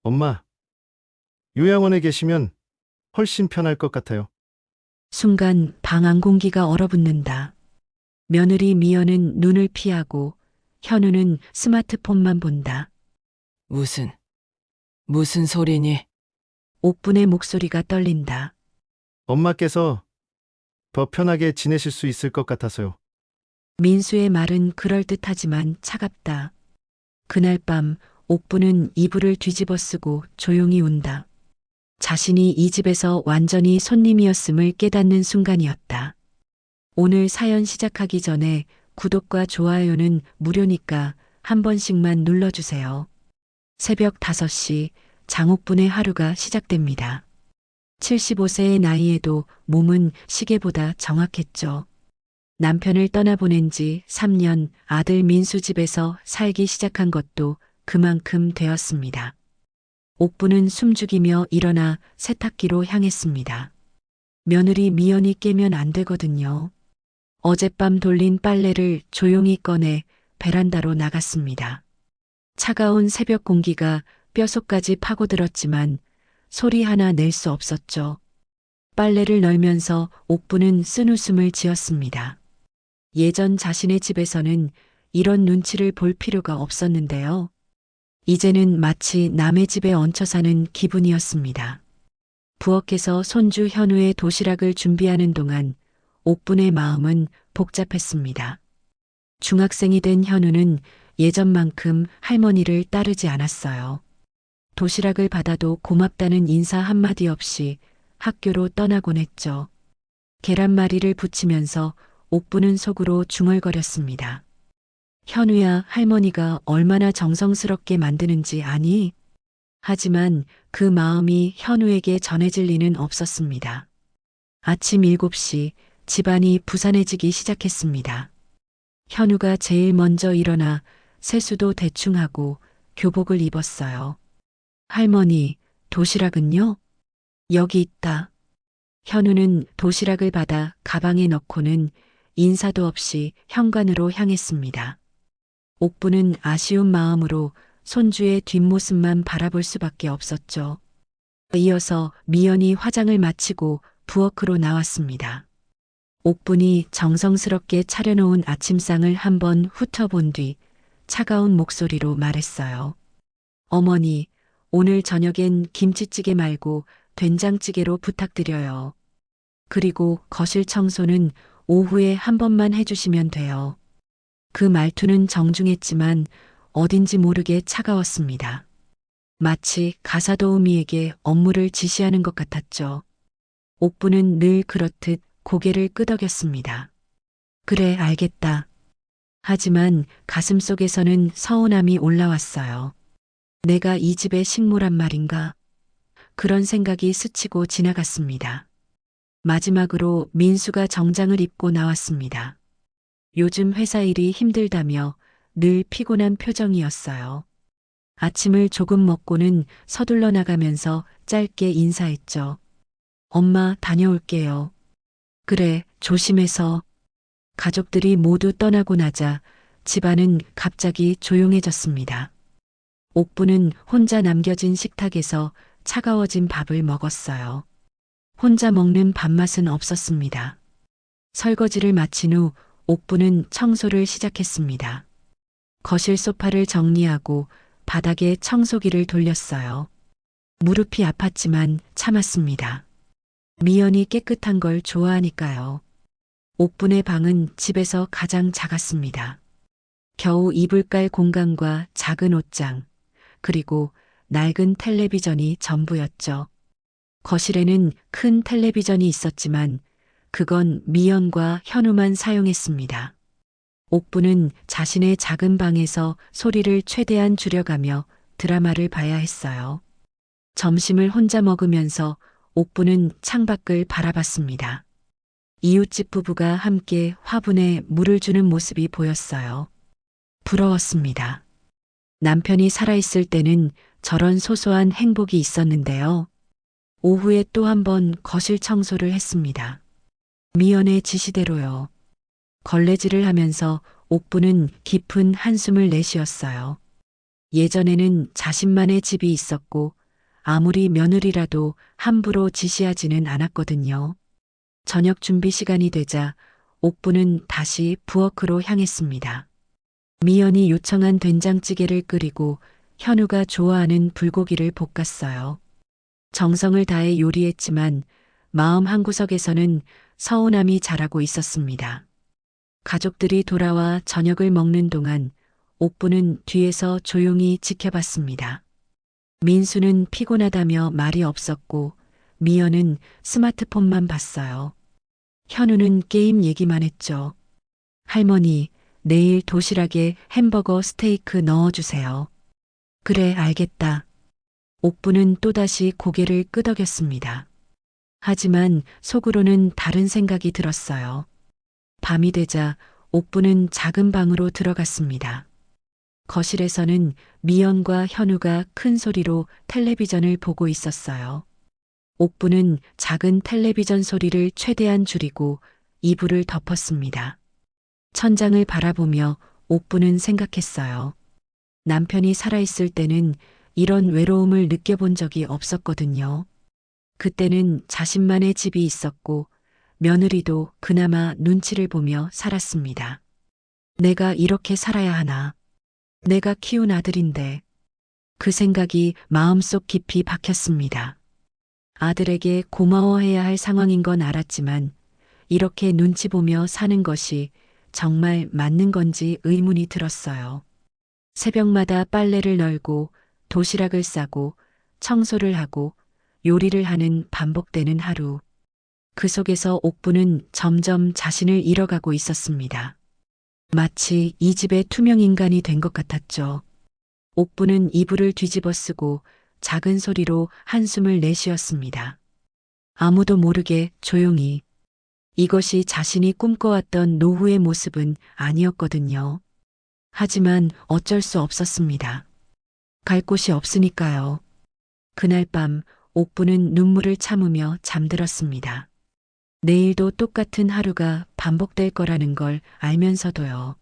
엄마, 요양원에 계시면 훨씬 편할 것 같아요. 순간 방 안 공기가 얼어붙는다. 며느리 미연은 눈을 피하고 현우는 스마트폰만 본다. 무슨, 무슨 소리니? 옥분의 목소리가 떨린다. 엄마께서 더 편하게 지내실 수 있을 것 같아서요. 민수의 말은 그럴듯하지만 차갑다. 그날 밤 옥부는 이불을 뒤집어 쓰고 조용히 운다. 자신이 이 집에서 완전히 손님이었음을 깨닫는 순간이었다. 오늘 사연 시작하기 전에 구독과 좋아요는 무료니까 한 번씩만 눌러주세요. 새벽 5시 장옥분의 하루가 시작됩니다. 75세의 나이에도 몸은 시계보다 정확했죠. 남편을 떠나보낸 지 3년 아들 민수 집에서 살기 시작한 것도 그만큼 되었습니다. 옥부는 숨죽이며 일어나 세탁기로 향했습니다. 며느리 미연이 깨면 안 되거든요. 어젯밤 돌린 빨래를 조용히 꺼내 베란다로 나갔습니다. 차가운 새벽 공기가 뼛속까지 파고들었지만 소리 하나 낼 수 없었죠. 빨래를 널면서 옥부는 쓴웃음을 지었습니다. 예전 자신의 집에서는 이런 눈치를 볼 필요가 없었는데요. 이제는 마치 남의 집에 얹혀 사는 기분이었습니다. 부엌에서 손주 현우의 도시락을 준비하는 동안 옥분의 마음은 복잡했습니다. 중학생이 된 현우는 예전만큼 할머니를 따르지 않았어요. 도시락을 받아도 고맙다는 인사 한마디 없이 학교로 떠나곤 했죠. 계란말이를 부치면서 옥부는 속으로 중얼거렸습니다. 현우야, 할머니가 얼마나 정성스럽게 만드는지 아니? 하지만 그 마음이 현우에게 전해질 리는 없었습니다. 아침 7시 집안이 부산해지기 시작했습니다. 현우가 제일 먼저 일어나 세수도 대충 하고 교복을 입었어요. 할머니, 도시락은요? 여기 있다. 현우는 도시락을 받아 가방에 넣고는 인사도 없이 현관으로 향했습니다. 옥부는 아쉬운 마음으로 손주의 뒷모습만 바라볼 수밖에 없었죠. 이어서 미연이 화장을 마치고 부엌으로 나왔습니다. 옥분이 정성스럽게 차려놓은 아침상을 한번 훑어본 뒤 차가운 목소리로 말했어요. 어머니, 오늘 저녁엔 김치찌개 말고 된장찌개로 부탁드려요. 그리고 거실 청소는 오후에 한 번만 해주시면 돼요. 그 말투는 정중했지만 어딘지 모르게 차가웠습니다. 마치 가사도우미에게 업무를 지시하는 것 같았죠. 옥부는 늘 그렇듯 고개를 끄덕였습니다. 그래, 알겠다. 하지만 가슴속에서는 서운함이 올라왔어요. 내가 이 집의 식모란 말인가? 그런 생각이 스치고 지나갔습니다. 마지막으로 민수가 정장을 입고 나왔습니다. 요즘 회사 일이 힘들다며 늘 피곤한 표정이었어요. 아침을 조금 먹고는 서둘러 나가면서 짧게 인사했죠. 엄마, 다녀올게요. 그래, 조심해서. 가족들이 모두 떠나고 나자 집안은 갑자기 조용해졌습니다. 옥부는 혼자 남겨진 식탁에서 차가워진 밥을 먹었어요. 혼자 먹는 밥맛은 없었습니다. 설거지를 마친 후 옥부는 청소를 시작했습니다. 거실 소파를 정리하고 바닥에 청소기를 돌렸어요. 무릎이 아팠지만 참았습니다. 미연이 깨끗한 걸 좋아하니까요. 옥분의 방은 집에서 가장 작았습니다. 겨우 이불 깔 공간과 작은 옷장, 그리고 낡은 텔레비전이 전부였죠. 거실에는 큰 텔레비전이 있었지만 그건 미연과 현우만 사용했습니다. 옥부는 자신의 작은 방에서 소리를 최대한 줄여가며 드라마를 봐야 했어요. 점심을 혼자 먹으면서 옥부는 창밖을 바라봤습니다. 이웃집 부부가 함께 화분에 물을 주는 모습이 보였어요. 부러웠습니다. 남편이 살아있을 때는 저런 소소한 행복이 있었는데요. 오후에 또 한 번 거실 청소를 했습니다. 미연의 지시대로요. 걸레질을 하면서 옥부는 깊은 한숨을 내쉬었어요. 예전에는 자신만의 집이 있었고 아무리 며느리라도 함부로 지시하지는 않았거든요. 저녁 준비 시간이 되자 옥부는 다시 부엌으로 향했습니다. 미연이 요청한 된장찌개를 끓이고 현우가 좋아하는 불고기를 볶았어요. 정성을 다해 요리했지만 마음 한구석에서는 서운함이 자라고 있었습니다. 가족들이 돌아와 저녁을 먹는 동안 옥부는 뒤에서 조용히 지켜봤습니다. 민수는 피곤하다며 말이 없었고 미연은 스마트폰만 봤어요. 현우는 게임 얘기만 했죠. 할머니, 내일 도시락에 햄버거 스테이크 넣어주세요. 그래, 알겠다. 옥부는 또다시 고개를 끄덕였습니다. 하지만 속으로는 다른 생각이 들었어요. 밤이 되자 옥부는 작은 방으로 들어갔습니다. 거실에서는 미연과 현우가 큰 소리로 텔레비전을 보고 있었어요. 옥부는 작은 텔레비전 소리를 최대한 줄이고 이불을 덮었습니다. 천장을 바라보며 옥부는 생각했어요. 남편이 살아있을 때는 이런 외로움을 느껴본 적이 없었거든요. 그때는 자신만의 집이 있었고 며느리도 그나마 눈치를 보며 살았습니다. 내가 이렇게 살아야 하나? 내가 키운 아들인데. 그 생각이 마음속 깊이 박혔습니다. 아들에게 고마워해야 할 상황인 건 알았지만 이렇게 눈치 보며 사는 것이 정말 맞는 건지 의문이 들었어요. 새벽마다 빨래를 널고 도시락을 싸고 청소를 하고 요리를 하는 반복되는 하루. 그 속에서 옥부는 점점 자신을 잃어가고 있었습니다. 마치 이 집의 투명 인간이 된 것 같았죠. 옥부는 이불을 뒤집어 쓰고 작은 소리로 한숨을 내쉬었습니다. 아무도 모르게 조용히. 이것이 자신이 꿈꿔왔던 노후의 모습은 아니었거든요. 하지만 어쩔 수 없었습니다. 갈 곳이 없으니까요. 그날 밤 옥부는 눈물을 참으며 잠들었습니다. 내일도 똑같은 하루가 반복될 거라는 걸 알면서도요.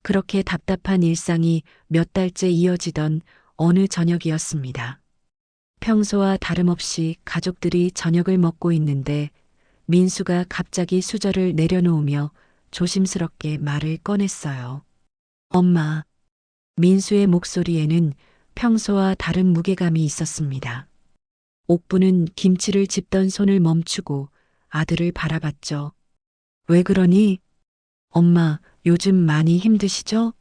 그렇게 답답한 일상이 몇 달째 이어지던 어느 저녁이었습니다. 평소와 다름없이 가족들이 저녁을 먹고 있는데 민수가 갑자기 수저를 내려놓으며 조심스럽게 말을 꺼냈어요. 엄마. 민수의 목소리에는 평소와 다른 무게감이 있었습니다. 옥부는 김치를 집던 손을 멈추고 아들을 바라봤죠. 왜 그러니? 엄마, 요즘 많이 힘드시죠?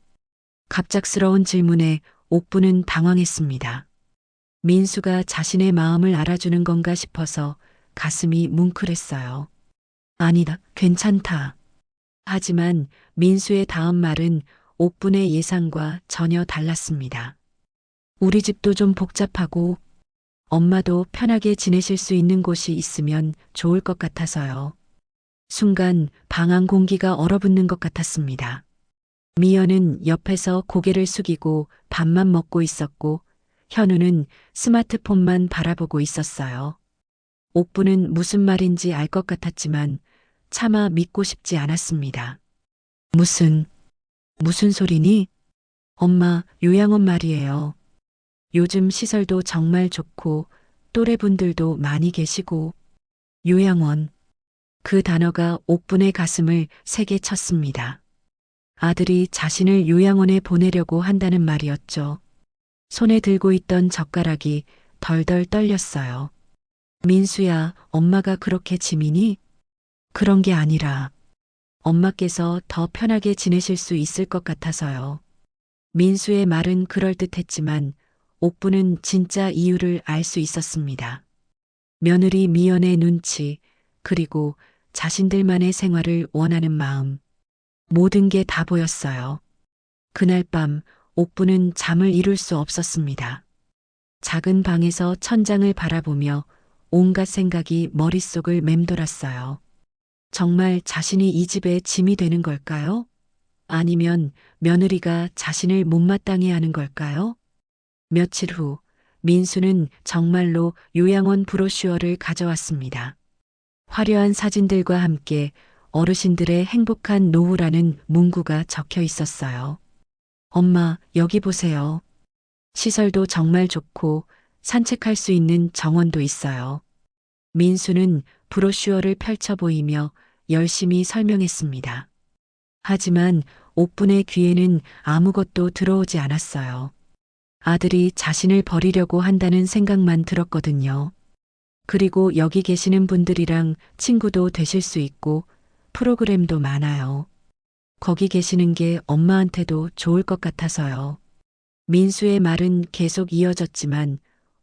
갑작스러운 질문에 옥부는 당황했습니다. 민수가 자신의 마음을 알아주는 건가 싶어서 가슴이 뭉클했어요. 아니다, 괜찮다. 하지만 민수의 다음 말은 옥분의 예상과 전혀 달랐습니다. 우리 집도 좀 복잡하고 엄마도 편하게 지내실 수 있는 곳이 있으면 좋을 것 같아서요. 순간 방 안 공기가 얼어붙는 것 같았습니다. 미연은 옆에서 고개를 숙이고 밥만 먹고 있었고 현우는 스마트폰만 바라보고 있었어요. 옥부는 무슨 말인지 알 것 같았지만 차마 믿고 싶지 않았습니다. 무슨 소리니? 엄마, 요양원 말이에요. 요즘 시설도 정말 좋고 또래분들도 많이 계시고 요양원. 그 단어가 옥분의 가슴을 세게 쳤습니다. 아들이 자신을 요양원에 보내려고 한다는 말이었죠. 손에 들고 있던 젓가락이 덜덜 떨렸어요. 민수야, 엄마가 그렇게 지민이? 그런 게 아니라 엄마께서 더 편하게 지내실 수 있을 것 같아서요. 민수의 말은 그럴듯했지만 옥부는 진짜 이유를 알 수 있었습니다. 며느리 미연의 눈치, 그리고 자신들만의 생활을 원하는 마음. 모든 게 다 보였어요. 그날 밤 옥부는 잠을 이룰 수 없었습니다. 작은 방에서 천장을 바라보며 온갖 생각이 머릿속을 맴돌았어요. 정말 자신이 이 집의 짐이 되는 걸까요? 아니면 며느리가 자신을 못마땅해 하는 걸까요? 며칠 후 민수는 정말로 요양원 브로슈어를 가져왔습니다. 화려한 사진들과 함께 어르신들의 행복한 노후라는 문구가 적혀 있었어요. 엄마, 여기 보세요. 시설도 정말 좋고 산책할 수 있는 정원도 있어요. 민수는 브로슈어를 펼쳐 보이며 열심히 설명했습니다. 하지만 옥분의 귀에는 아무것도 들어오지 않았어요. 아들이 자신을 버리려고 한다는 생각만 들었거든요. 그리고 여기 계시는 분들이랑 친구도 되실 수 있고 프로그램도 많아요. 거기 계시는 게 엄마한테도 좋을 것 같아서요. 민수의 말은 계속 이어졌지만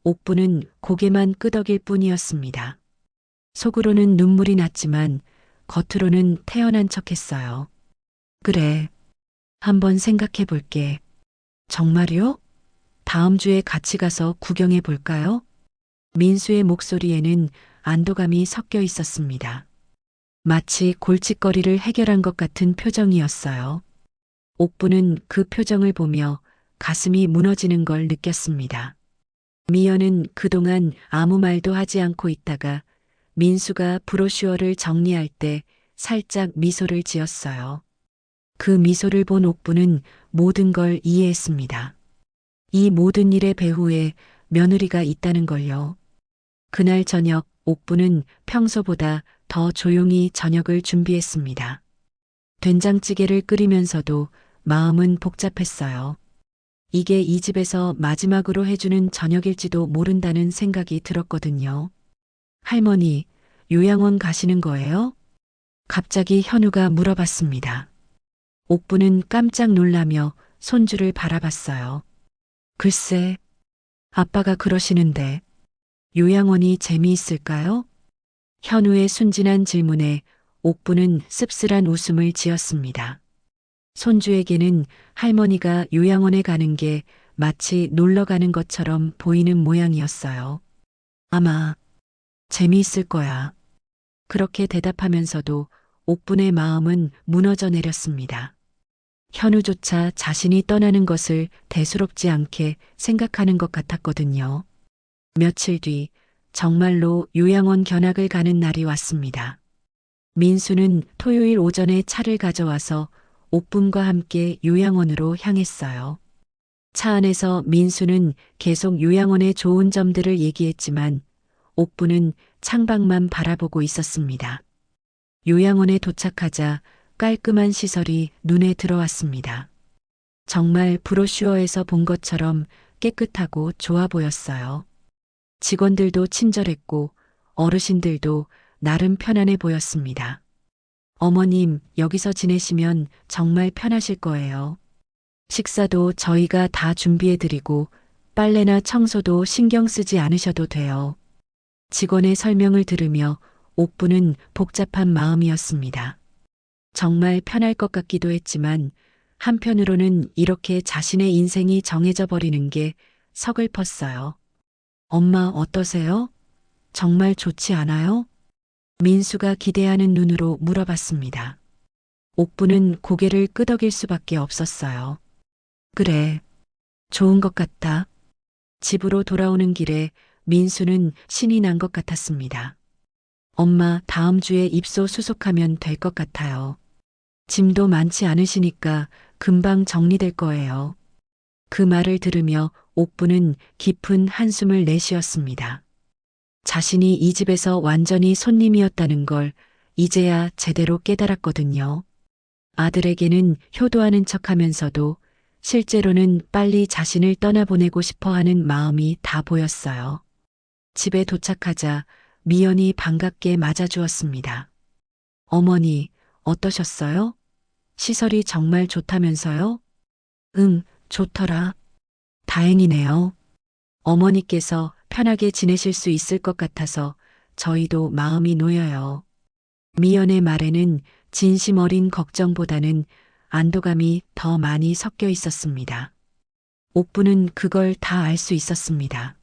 옥부는 고개만 끄덕일 뿐이었습니다. 속으로는 눈물이 났지만 겉으로는 태연한 척했어요. 그래. 한번 생각해 볼게. 정말요? 다음 주에 같이 가서 구경해 볼까요? 민수의 목소리에는 안도감이 섞여 있었습니다. 마치 골칫거리를 해결한 것 같은 표정이었어요. 옥부는 그 표정을 보며 가슴이 무너지는 걸 느꼈습니다. 미연은 그동안 아무 말도 하지 않고 있다가 민수가 브로슈어를 정리할 때 살짝 미소를 지었어요. 그 미소를 본 옥부는 모든 걸 이해했습니다. 이 모든 일의 배후에 며느리가 있다는 걸요. 그날 저녁 옥부는 평소보다 더 조용히 저녁을 준비했습니다. 된장찌개를 끓이면서도 마음은 복잡했어요. 이게 이 집에서 마지막으로 해주는 저녁일지도 모른다는 생각이 들었거든요. 할머니, 요양원 가시는 거예요? 갑자기 현우가 물어봤습니다. 옥부는 깜짝 놀라며 손주를 바라봤어요. 글쎄, 아빠가 그러시는데 요양원이 재미있을까요? 현우의 순진한 질문에 옥부는 씁쓸한 웃음을 지었습니다. 손주에게는 할머니가 요양원에 가는 게 마치 놀러 가는 것처럼 보이는 모양이었어요. 아마 재미있을 거야. 그렇게 대답하면서도 옥분의 마음은 무너져 내렸습니다. 현우조차 자신이 떠나는 것을 대수롭지 않게 생각하는 것 같았거든요. 며칠 뒤 정말로 요양원 견학을 가는 날이 왔습니다. 민수는 토요일 오전에 차를 가져와서 옥분과 함께 요양원으로 향했어요. 차 안에서 민수는 계속 요양원의 좋은 점들을 얘기했지만 옥분은 창밖만 바라보고 있었습니다. 요양원에 도착하자 깔끔한 시설이 눈에 들어왔습니다. 정말 브로슈어에서 본 것처럼 깨끗하고 좋아 보였어요. 직원들도 친절했고 어르신들도 나름 편안해 보였습니다. 어머님, 여기서 지내시면 정말 편하실 거예요. 식사도 저희가 다 준비해드리고 빨래나 청소도 신경 쓰지 않으셔도 돼요. 직원의 설명을 들으며 옥부는 복잡한 마음이었습니다. 정말 편할 것 같기도 했지만 한편으로는 이렇게 자신의 인생이 정해져 버리는 게 서글펐어요. 엄마 어떠세요? 정말 좋지 않아요? 민수가 기대하는 눈으로 물어봤습니다. 옥부는 고개를 끄덕일 수밖에 없었어요. 그래, 좋은 것 같다. 집으로 돌아오는 길에 민수는 신이 난 것 같았습니다. 엄마 다음 주에 입소 수속하면 될 것 같아요. 짐도 많지 않으시니까 금방 정리될 거예요. 그 말을 들으며 옥부는 깊은 한숨을 내쉬었습니다. 자신이 이 집에서 완전히 손님이었다는 걸 이제야 제대로 깨달았거든요. 아들에게는 효도하는 척하면서도 실제로는 빨리 자신을 떠나보내고 싶어 하는 마음이 다 보였어요. 집에 도착하자 미연이 반갑게 맞아주었습니다. 어머니, 어떠셨어요? 시설이 정말 좋다면서요? 응, 좋더라. 다행이네요. 어머니께서 편하게 지내실 수 있을 것 같아서 저희도 마음이 놓여요. 미연의 말에는 진심 어린 걱정보다는 안도감이 더 많이 섞여 있었습니다. 옥부는 그걸 다 알 수 있었습니다.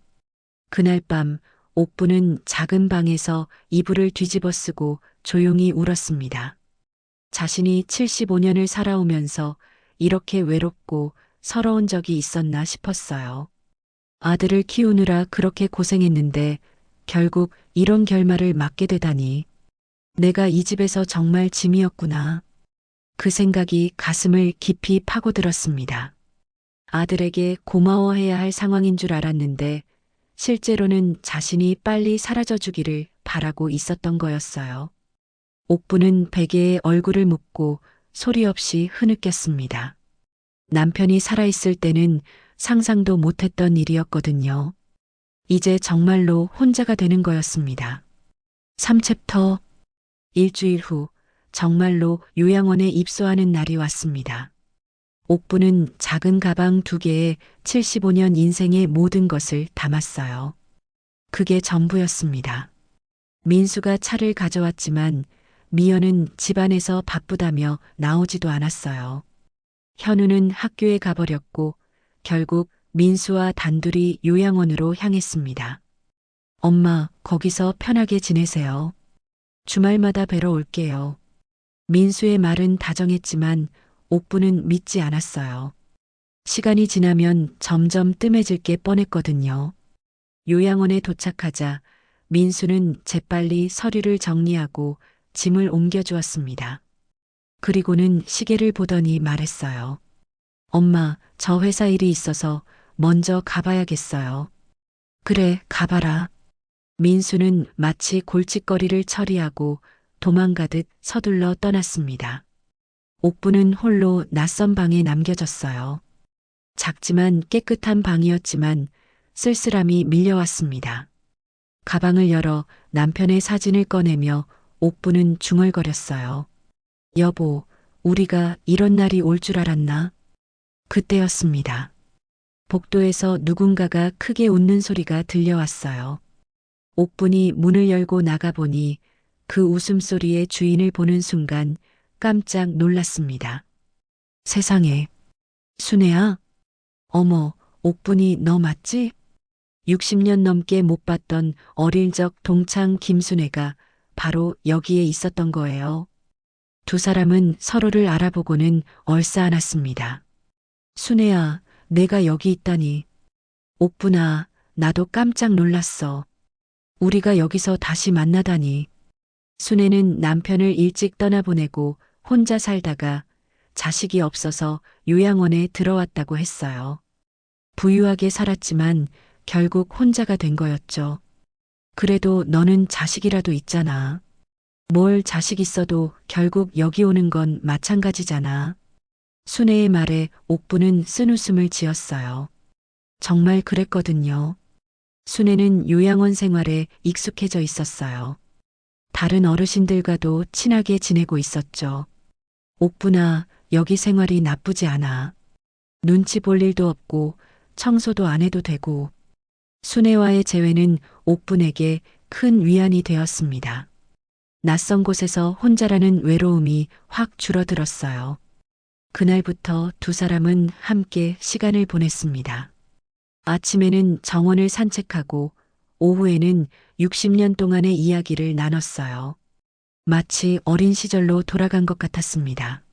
그날 밤 옥부는 작은 방에서 이불을 뒤집어 쓰고 조용히 울었습니다. 자신이 75년을 살아오면서 이렇게 외롭고 서러운 적이 있었나 싶었어요. 아들을 키우느라 그렇게 고생했는데 결국 이런 결말을 맞게 되다니. 내가 이 집에서 정말 짐이었구나. 그 생각이 가슴을 깊이 파고들었습니다. 아들에게 고마워해야 할 상황인 줄 알았는데 실제로는 자신이 빨리 사라져 주기를 바라고 있었던 거였어요. 옥부는 베개에 얼굴을 묻고 소리 없이 흐느꼈습니다. 남편이 살아있을 때는 상상도 못했던 일이었거든요. 이제 정말로 혼자가 되는 거였습니다. 3챕터. 일주일 후 정말로 요양원에 입소하는 날이 왔습니다. 옥부는 작은 가방 2개에 75년 인생의 모든 것을 담았어요. 그게 전부였습니다. 민수가 차를 가져왔지만 미연은 집안에서 바쁘다며 나오지도 않았어요. 현우는 학교에 가버렸고 결국 민수와 단둘이 요양원으로 향했습니다. 엄마, 거기서 편하게 지내세요. 주말마다 뵈러 올게요. 민수의 말은 다정했지만 옥부는 믿지 않았어요. 시간이 지나면 점점 뜸해질 게 뻔했거든요. 요양원에 도착하자 민수는 재빨리 서류를 정리하고 짐을 옮겨주었습니다. 그리고는 시계를 보더니 말했어요. 엄마, 저 회사 일이 있어서 먼저 가봐야겠어요. 그래, 가봐라. 민수는 마치 골칫거리를 처리하고 도망가듯 서둘러 떠났습니다. 옥부는 홀로 낯선 방에 남겨졌어요. 작지만 깨끗한 방이었지만 쓸쓸함이 밀려왔습니다. 가방을 열어 남편의 사진을 꺼내며 옥부는 중얼거렸어요. 여보, 우리가 이런 날이 올 줄 알았나? 그때였습니다. 복도에서 누군가가 크게 웃는 소리가 들려왔어요. 옥분이 문을 열고 나가보니 그 웃음소리의 주인을 보는 순간 깜짝 놀랐습니다. 세상에, 순애야? 어머, 옥분이 너 맞지? 60년 넘게 못 봤던 어릴 적 동창 김순애가 바로 여기에 있었던 거예요. 두 사람은 서로를 알아보고는 얼싸안았습니다. 순애야, 내가 여기 있다니. 옥분아, 나도 깜짝 놀랐어. 우리가 여기서 다시 만나다니. 순애는 남편을 일찍 떠나보내고 혼자 살다가 자식이 없어서 요양원에 들어왔다고 했어요. 부유하게 살았지만 결국 혼자가 된 거였죠. 그래도 너는 자식이라도 있잖아. 뭘 자식 있어도 결국 여기 오는 건 마찬가지잖아. 순애의 말에 옥부는 쓴웃음을 지었어요. 정말 그랬거든요. 순애는 요양원 생활에 익숙해져 있었어요. 다른 어르신들과도 친하게 지내고 있었죠. 옥부나, 여기 생활이 나쁘지 않아. 눈치 볼 일도 없고 청소도 안 해도 되고. 순애와의 재회는 옥분에게 큰 위안이 되었습니다. 낯선 곳에서 혼자라는 외로움이 확 줄어들었어요. 그날부터 두 사람은 함께 시간을 보냈습니다. 아침에는 정원을 산책하고 오후에는 60년 동안의 이야기를 나눴어요. 마치 어린 시절로 돌아간 것 같았습니다.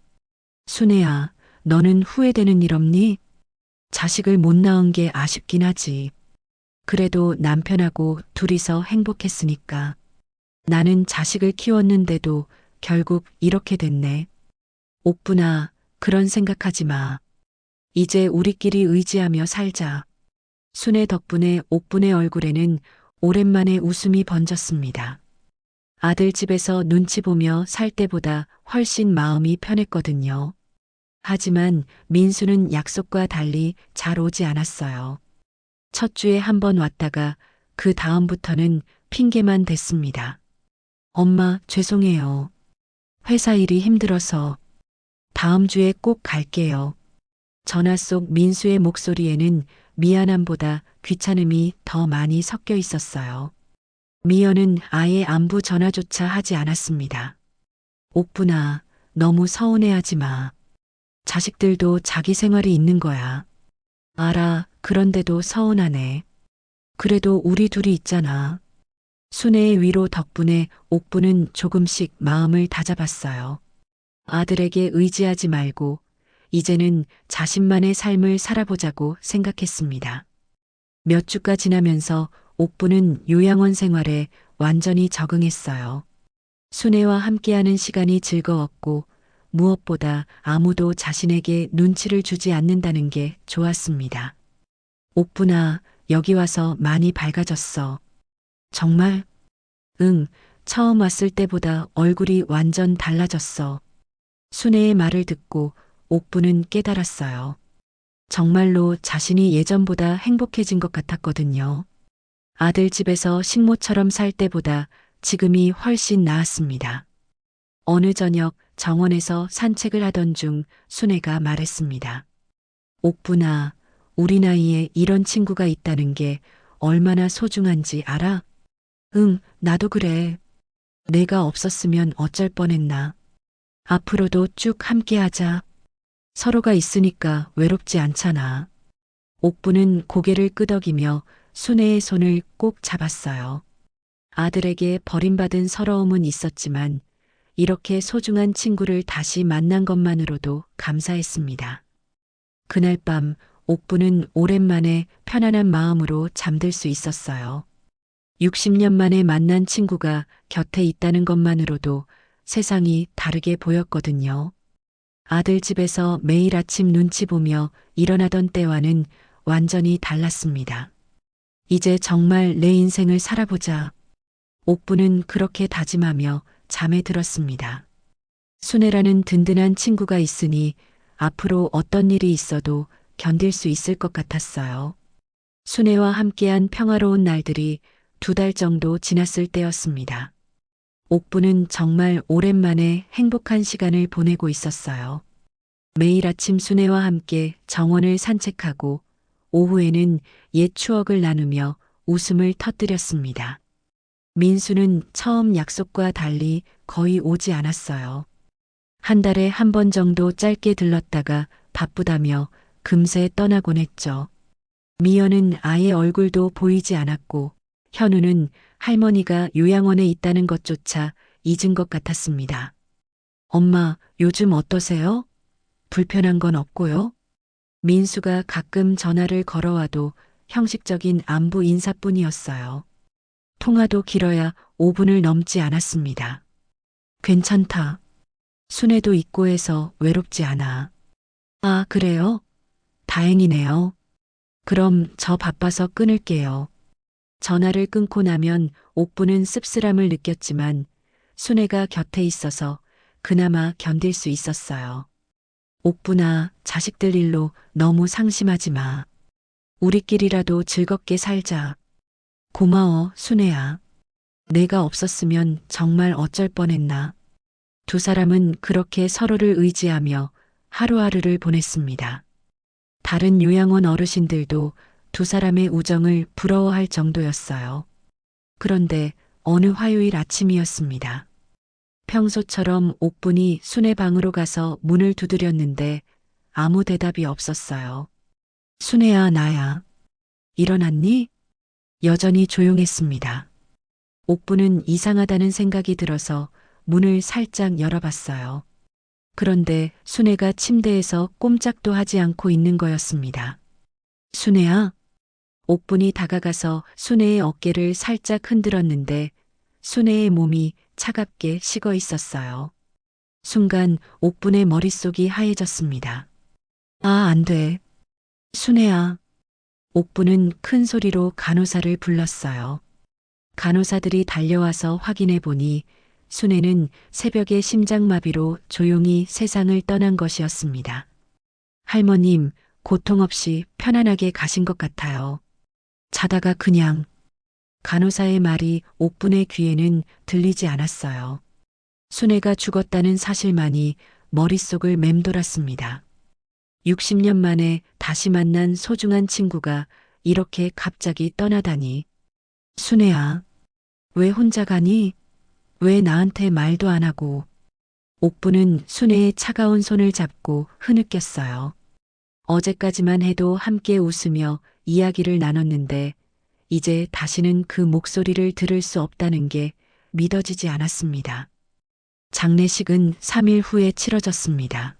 순애야, 너는 후회되는 일 없니? 자식을 못 낳은 게 아쉽긴 하지. 그래도 남편하고 둘이서 행복했으니까. 나는 자식을 키웠는데도 결국 이렇게 됐네. 옥분아, 그런 생각하지 마. 이제 우리끼리 의지하며 살자. 순애 덕분에 옥분의 얼굴에는 오랜만에 웃음이 번졌습니다. 아들 집에서 눈치 보며 살 때보다 훨씬 마음이 편했거든요. 하지만 민수는 약속과 달리 잘 오지 않았어요. 첫 주에 한 번 왔다가 그 다음부터는 핑계만 댔습니다. 엄마, 죄송해요. 회사 일이 힘들어서. 다음 주에 꼭 갈게요. 전화 속 민수의 목소리에는 미안함보다 귀찮음이 더 많이 섞여 있었어요. 미연은 아예 안부 전화조차 하지 않았습니다. 옥분아, 너무 서운해하지 마. 자식들도 자기 생활이 있는 거야. 알아, 그런데도 서운하네. 그래도 우리 둘이 있잖아. 순애의 위로 덕분에 옥부는 조금씩 마음을 다잡았어요. 아들에게 의지하지 말고 이제는 자신만의 삶을 살아보자고 생각했습니다. 몇 주가 지나면서 옥부는 요양원 생활에 완전히 적응했어요. 순애와 함께하는 시간이 즐거웠고 무엇보다 아무도 자신에게 눈치를 주지 않는다는 게 좋았습니다. 옥분아, 여기 와서 많이 밝아졌어. 정말? 응, 처음 왔을 때보다 얼굴이 완전 달라졌어. 순애의 말을 듣고 옥부는 깨달았어요. 정말로 자신이 예전보다 행복해진 것 같았거든요. 아들 집에서 식모처럼 살 때보다 지금이 훨씬 나았습니다. 어느 저녁 정원에서 산책을 하던 중 순애가 말했습니다. 옥부나, 우리 나이에 이런 친구가 있다는 게 얼마나 소중한지 알아? 응, 나도 그래. 내가 없었으면 어쩔 뻔했나. 앞으로도 쭉 함께 하자. 서로가 있으니까 외롭지 않잖아. 옥부는 고개를 끄덕이며 순애의 손을 꼭 잡았어요. 아들에게 버림받은 서러움은 있었지만 이렇게 소중한 친구를 다시 만난 것만으로도 감사했습니다. 그날 밤 옥부는 오랜만에 편안한 마음으로 잠들 수 있었어요. 60년 만에 만난 친구가 곁에 있다는 것만으로도 세상이 다르게 보였거든요. 아들 집에서 매일 아침 눈치 보며 일어나던 때와는 완전히 달랐습니다. 이제 정말 내 인생을 살아보자. 옥부는 그렇게 다짐하며 잠에 들었습니다. 순애라는 든든한 친구가 있으니 앞으로 어떤 일이 있어도 견딜 수 있을 것 같았어요. 순애와 함께한 평화로운 날들이 2달 정도 지났을 때였습니다. 옥부는 정말 오랜만에 행복한 시간을 보내고 있었어요. 매일 아침 순애와 함께 정원을 산책하고 오후에는 옛 추억을 나누며 웃음을 터뜨렸습니다. 민수는 처음 약속과 달리 거의 오지 않았어요. 한 달에 한 번 정도 짧게 들렀다가 바쁘다며 금세 떠나곤 했죠. 미연은 아예 얼굴도 보이지 않았고 현우는 할머니가 요양원에 있다는 것조차 잊은 것 같았습니다. 엄마, 요즘 어떠세요? 불편한 건 없고요? 민수가 가끔 전화를 걸어와도 형식적인 안부 인사뿐이었어요. 통화도 길어야 5분을 넘지 않았습니다. 괜찮다. 순애도 있고 해서 외롭지 않아. 아, 그래요? 다행이네요. 그럼 저 바빠서 끊을게요. 전화를 끊고 나면 옥부는 씁쓸함을 느꼈지만 순애가 곁에 있어서 그나마 견딜 수 있었어요. 옥부나 자식들 일로 너무 상심하지 마. 우리끼리라도 즐겁게 살자. 고마워, 순애야. 내가 없었으면 정말 어쩔 뻔했나. 2사람은 그렇게 서로를 의지하며 하루하루를 보냈습니다. 다른 요양원 어르신들도 2사람의 우정을 부러워할 정도였어요. 그런데 어느 화요일 아침이었습니다. 평소처럼 옥분이 순애 방으로 가서 문을 두드렸는데 아무 대답이 없었어요. 순애야, 나야. 일어났니? 여전히 조용했습니다. 옥부는 이상하다는 생각이 들어서 문을 살짝 열어봤어요. 그런데 순애가 침대에서 꼼짝도 하지 않고 있는 거였습니다. 순애야? 옥분이 다가가서 순애의 어깨를 살짝 흔들었는데 순애의 몸이 차갑게 식어 있었어요. 순간 옥분의 머릿속이 하얘졌습니다. 아, 안 돼. 순애야. 옥부는 큰 소리로 간호사를 불렀어요. 간호사들이 달려와서 확인해 보니 순애는 새벽에 심장마비로 조용히 세상을 떠난 것이었습니다. 할머님, 고통 없이 편안하게 가신 것 같아요. 자다가 그냥. 간호사의 말이 옥분의 귀에는 들리지 않았어요. 순애가 죽었다는 사실만이 머릿속을 맴돌았습니다. 60년 만에 다시 만난 소중한 친구가 이렇게 갑자기 떠나다니. 순애야, 왜 혼자 가니? 왜 나한테 말도 안 하고. 옥부는 순애의 차가운 손을 잡고 흐느꼈어요. 어제까지만 해도 함께 웃으며 이야기를 나눴는데 이제 다시는 그 목소리를 들을 수 없다는 게 믿어지지 않았습니다. 장례식은 3일 후에 치러졌습니다.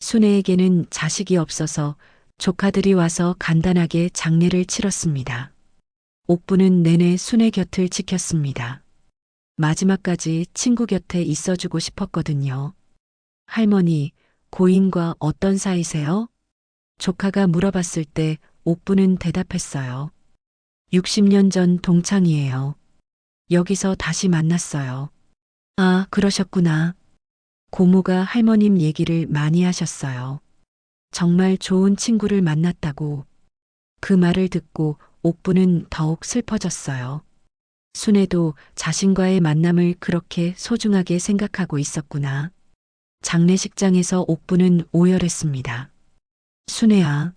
순애에게는 자식이 없어서 조카들이 와서 간단하게 장례를 치렀습니다. 옥부는 내내 순애 곁을 지켰습니다. 마지막까지 친구 곁에 있어주고 싶었거든요. 할머니, 고인과 어떤 사이세요? 조카가 물어봤을 때 옥부는 대답했어요. 60년 전 동창이에요. 여기서 다시 만났어요. 아, 그러셨구나. 고모가 할머님 얘기를 많이 하셨어요. 정말 좋은 친구를 만났다고. 그 말을 듣고 옥부는 더욱 슬퍼졌어요. 순애도 자신과의 만남을 그렇게 소중하게 생각하고 있었구나. 장례식장에서 옥부는 오열했습니다. 순애야,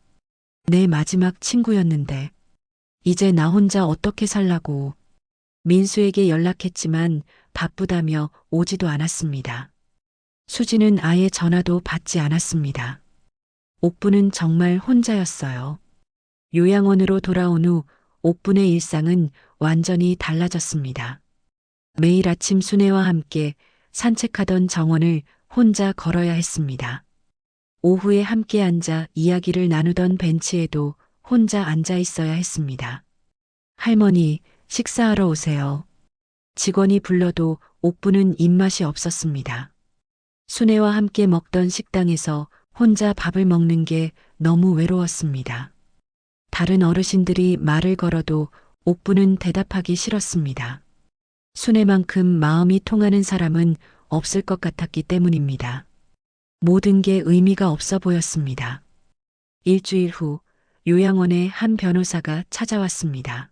내 마지막 친구였는데, 이제 나 혼자 어떻게 살라고. 민수에게 연락했지만 바쁘다며 오지도 않았습니다. 수지는 아예 전화도 받지 않았습니다. 옥부는 정말 혼자였어요. 요양원으로 돌아온 후 옥분의 일상은 완전히 달라졌습니다. 매일 아침 순애와 함께 산책하던 정원을 혼자 걸어야 했습니다. 오후에 함께 앉아 이야기를 나누던 벤치에도 혼자 앉아 있어야 했습니다. 할머니, 식사하러 오세요. 직원이 불러도 옥부는 입맛이 없었습니다. 순애와 함께 먹던 식당에서 혼자 밥을 먹는 게 너무 외로웠습니다. 다른 어르신들이 말을 걸어도 옥부는 대답하기 싫었습니다. 순애만큼 마음이 통하는 사람은 없을 것 같았기 때문입니다. 모든 게 의미가 없어 보였습니다. 일주일 후 요양원에 한 변호사가 찾아왔습니다.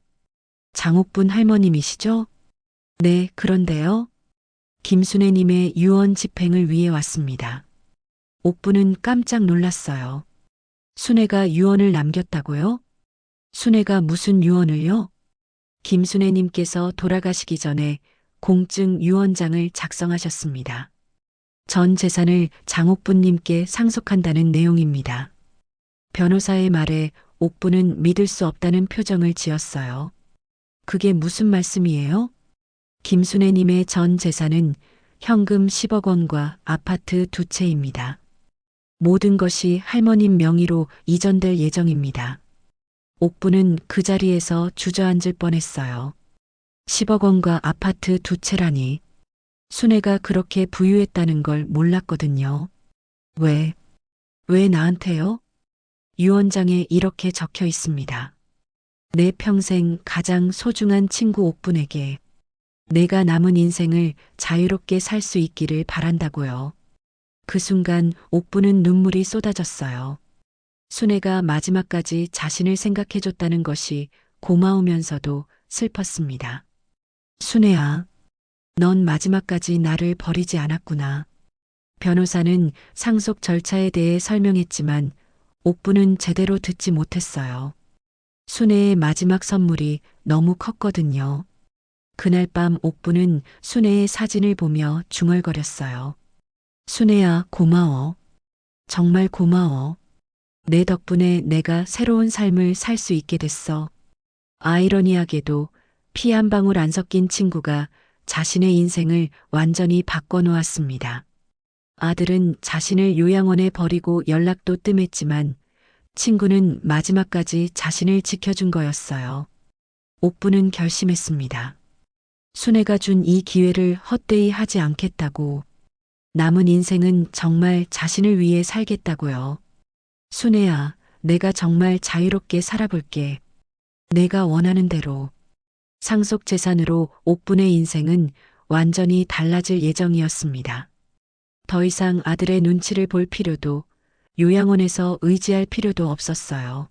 장옥분 할머님이시죠? 네, 그런데요. 김순애님의 유언 집행을 위해 왔습니다. 옥부는 깜짝 놀랐어요. 순애가 유언을 남겼다고요? 순애가 무슨 유언을요? 김순애님께서 돌아가시기 전에 공증 유언장을 작성하셨습니다. 전 재산을 장옥분님께 상속한다는 내용입니다. 변호사의 말에 옥부는 믿을 수 없다는 표정을 지었어요. 그게 무슨 말씀이에요? 김순애님의 전 재산은 현금 10억 원과 아파트 2채입니다. 모든 것이 할머님 명의로 이전될 예정입니다. 옥부는 그 자리에서 주저앉을 뻔했어요. 10억 원과 아파트 2채라니. 순애가 그렇게 부유했다는 걸 몰랐거든요. 왜 나한테요? 유언장에 이렇게 적혀 있습니다. 내 평생 가장 소중한 친구 옥분에게 내가 남은 인생을 자유롭게 살 수 있기를 바란다고요. 그 순간 옥부는 눈물이 쏟아졌어요. 순애가 마지막까지 자신을 생각해줬다는 것이 고마우면서도 슬펐습니다. 순애야, 넌 마지막까지 나를 버리지 않았구나. 변호사는 상속 절차에 대해 설명했지만 옥부는 제대로 듣지 못했어요. 순애의 마지막 선물이 너무 컸거든요. 그날 밤 옥부는 순애의 사진을 보며 중얼거렸어요. 순애야, 고마워. 정말 고마워. 내 덕분에 내가 새로운 삶을 살 수 있게 됐어. 아이러니하게도 피 한 방울 안 섞인 친구가 자신의 인생을 완전히 바꿔놓았습니다. 아들은 자신을 요양원에 버리고 연락도 뜸했지만 친구는 마지막까지 자신을 지켜준 거였어요. 옥부는 결심했습니다. 순애가 준 이 기회를 헛되이 하지 않겠다고. 남은 인생은 정말 자신을 위해 살겠다고요. 순애야, 내가 정말 자유롭게 살아볼게. 내가 원하는 대로. 상속 재산으로 옥분의 인생은 완전히 달라질 예정이었습니다. 더 이상 아들의 눈치를 볼 필요도 요양원에서 의지할 필요도 없었어요.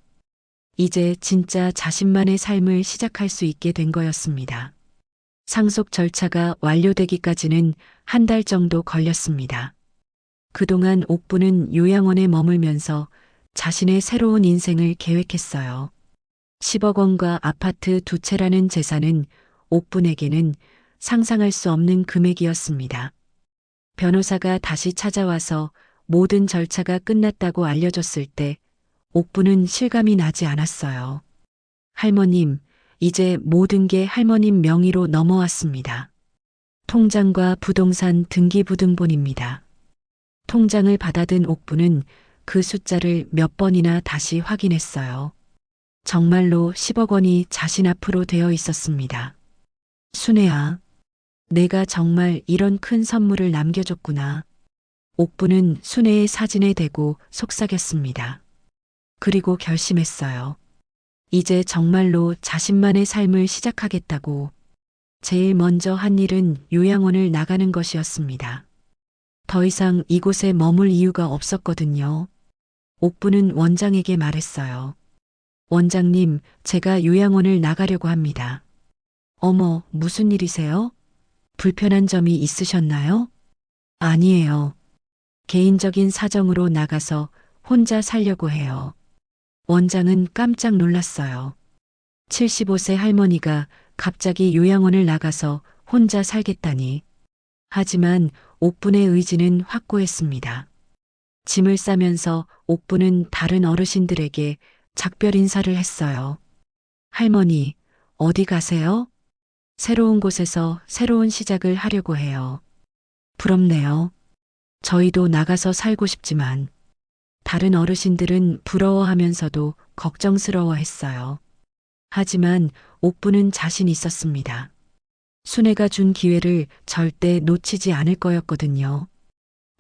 이제 진짜 자신만의 삶을 시작할 수 있게 된 거였습니다. 상속 절차가 완료되기까지는 한 달 정도 걸렸습니다. 그동안 옥부는 요양원에 머물면서 자신의 새로운 인생을 계획했어요. 10억 원과 아파트 2채라는 재산은 옥분에게는 상상할 수 없는 금액이었습니다. 변호사가 다시 찾아와서 모든 절차가 끝났다고 알려줬을 때 옥부는 실감이 나지 않았어요. 할머님, 이제 모든 게 할머님 명의로 넘어왔습니다. 통장과 부동산 등기부등본입니다. 통장을 받아든 옥부는 그 숫자를 몇 번이나 다시 확인했어요. 정말로 10억 원이 자신 앞으로 되어 있었습니다. 순애야, 내가 정말 이런 큰 선물을 남겨줬구나. 옥부는 순애의 사진에 대고 속삭였습니다. 그리고 결심했어요. 이제 정말로 자신만의 삶을 시작하겠다고 제일 먼저 한 일은 요양원을 나가는 것이었습니다. 더 이상 이곳에 머물 이유가 없었거든요. 옥부는 원장에게 말했어요. 원장님, 제가 요양원을 나가려고 합니다. 어머, 무슨 일이세요? 불편한 점이 있으셨나요? 아니에요. 개인적인 사정으로 나가서 혼자 살려고 해요. 원장은 깜짝 놀랐어요. 75세 할머니가 갑자기 요양원을 나가서 혼자 살겠다니. 하지만 옥분의 의지는 확고했습니다. 짐을 싸면서 옥분은 다른 어르신들에게 작별 인사를 했어요. 할머니, 어디 가세요? 새로운 곳에서 새로운 시작을 하려고 해요. 부럽네요. 저희도 나가서 살고 싶지만 다른 어르신들은 부러워하면서도 걱정스러워 했어요. 하지만 옥부는 자신 있었습니다. 순애가 준 기회를 절대 놓치지 않을 거였거든요.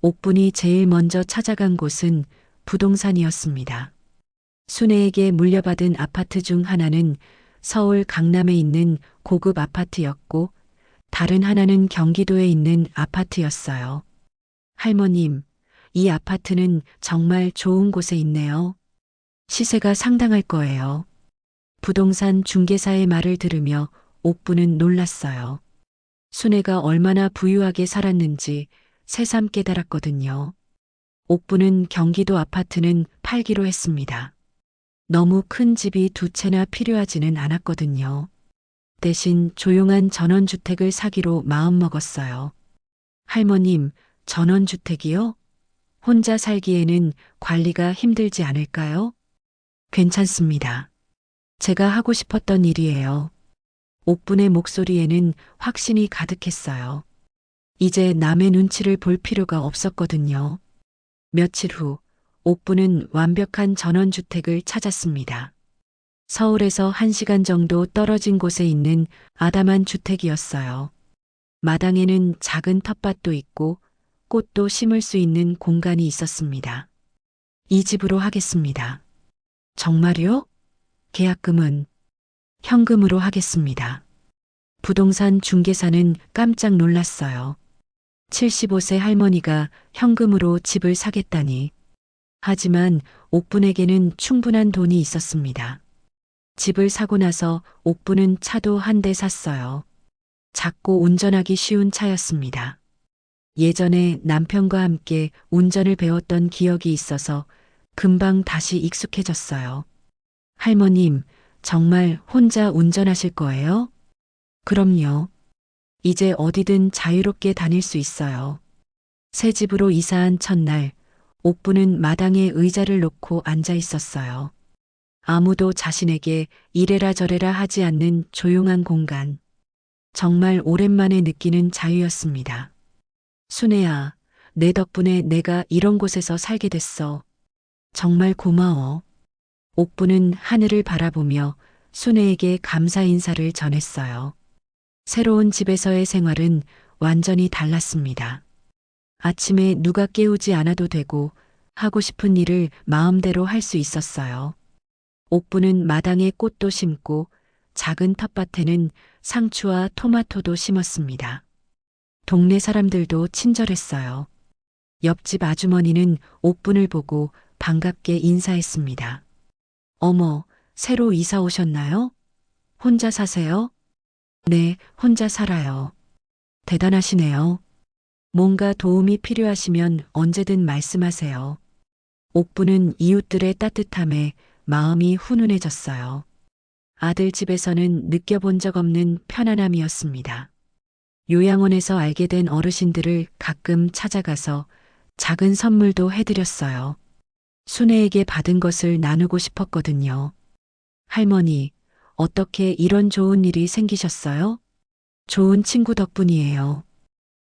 옥분이 제일 먼저 찾아간 곳은 부동산이었습니다. 순애에게 물려받은 아파트 중 하나는 서울 강남에 있는 고급 아파트였고 다른 하나는 경기도에 있는 아파트였어요. 할머님, 이 아파트는 정말 좋은 곳에 있네요. 시세가 상당할 거예요. 부동산 중개사의 말을 들으며 옥부는 놀랐어요. 순애가 얼마나 부유하게 살았는지 새삼 깨달았거든요. 옥부는 경기도 아파트는 팔기로 했습니다. 너무 큰 집이 두 채나 필요하지는 않았거든요. 대신 조용한 전원주택을 사기로 마음먹었어요. 할머님, 전원주택이요? 혼자 살기에는 관리가 힘들지 않을까요? 괜찮습니다. 제가 하고 싶었던 일이에요. 옥분의 목소리에는 확신이 가득했어요. 이제 남의 눈치를 볼 필요가 없었거든요. 며칠 후, 옥분은 완벽한 전원주택을 찾았습니다. 서울에서 1시간 정도 떨어진 곳에 있는 아담한 주택이었어요. 마당에는 작은 텃밭도 있고 꽃도 심을 수 있는 공간이 있었습니다. 이 집으로 하겠습니다. 정말요? 계약금은 현금으로 하겠습니다. 부동산 중개사는 깜짝 놀랐어요. 75세 할머니가 현금으로 집을 사겠다니. 하지만 옥분에게는 충분한 돈이 있었습니다. 집을 사고 나서 옥분은 차도 한 대 샀어요. 작고 운전하기 쉬운 차였습니다. 예전에 남편과 함께 운전을 배웠던 기억이 있어서 금방 다시 익숙해졌어요. 할머님, 정말 혼자 운전하실 거예요? 그럼요. 이제 어디든 자유롭게 다닐 수 있어요. 새 집으로 이사한 첫날, 옥부는 마당에 의자를 놓고 앉아 있었어요. 아무도 자신에게 이래라 저래라 하지 않는 조용한 공간. 정말 오랜만에 느끼는 자유였습니다. 순애야, 내 덕분에 내가 이런 곳에서 살게 됐어. 정말 고마워. 옥부는 하늘을 바라보며 순애에게 감사 인사를 전했어요. 새로운 집에서의 생활은 완전히 달랐습니다. 아침에 누가 깨우지 않아도 되고 하고 싶은 일을 마음대로 할 수 있었어요. 옥부는 마당에 꽃도 심고 작은 텃밭에는 상추와 토마토도 심었습니다. 동네 사람들도 친절했어요. 옆집 아주머니는 옥분을 보고 반갑게 인사했습니다. 어머, 새로 이사 오셨나요? 혼자 사세요? 네, 혼자 살아요. 대단하시네요. 뭔가 도움이 필요하시면 언제든 말씀하세요. 옥부는 이웃들의 따뜻함에 마음이 훈훈해졌어요. 아들 집에서는 느껴본 적 없는 편안함이었습니다. 요양원에서 알게 된 어르신들을 가끔 찾아가서 작은 선물도 해드렸어요. 순애에게 받은 것을 나누고 싶었거든요. 할머니, 어떻게 이런 좋은 일이 생기셨어요? 좋은 친구 덕분이에요.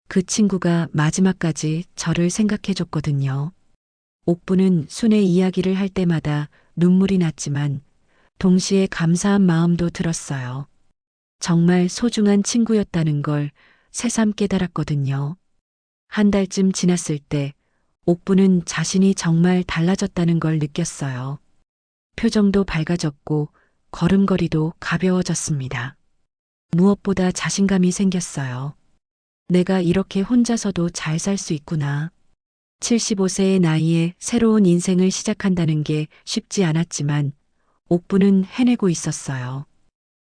그 친구가 마지막까지 저를 생각해줬거든요. 옥부는 순애 이야기를 할 때마다 눈물이 났지만 동시에 감사한 마음도 들었어요. 정말 소중한 친구였다는 걸 새삼 깨달았거든요. 한 달쯤 지났을 때 옥부는 자신이 정말 달라졌다는 걸 느꼈어요. 표정도 밝아졌고 걸음걸이도 가벼워졌습니다. 무엇보다 자신감이 생겼어요. 내가 이렇게 혼자서도 잘 살 수 있구나. 75세의 나이에 새로운 인생을 시작한다는 게 쉽지 않았지만 옥부는 해내고 있었어요.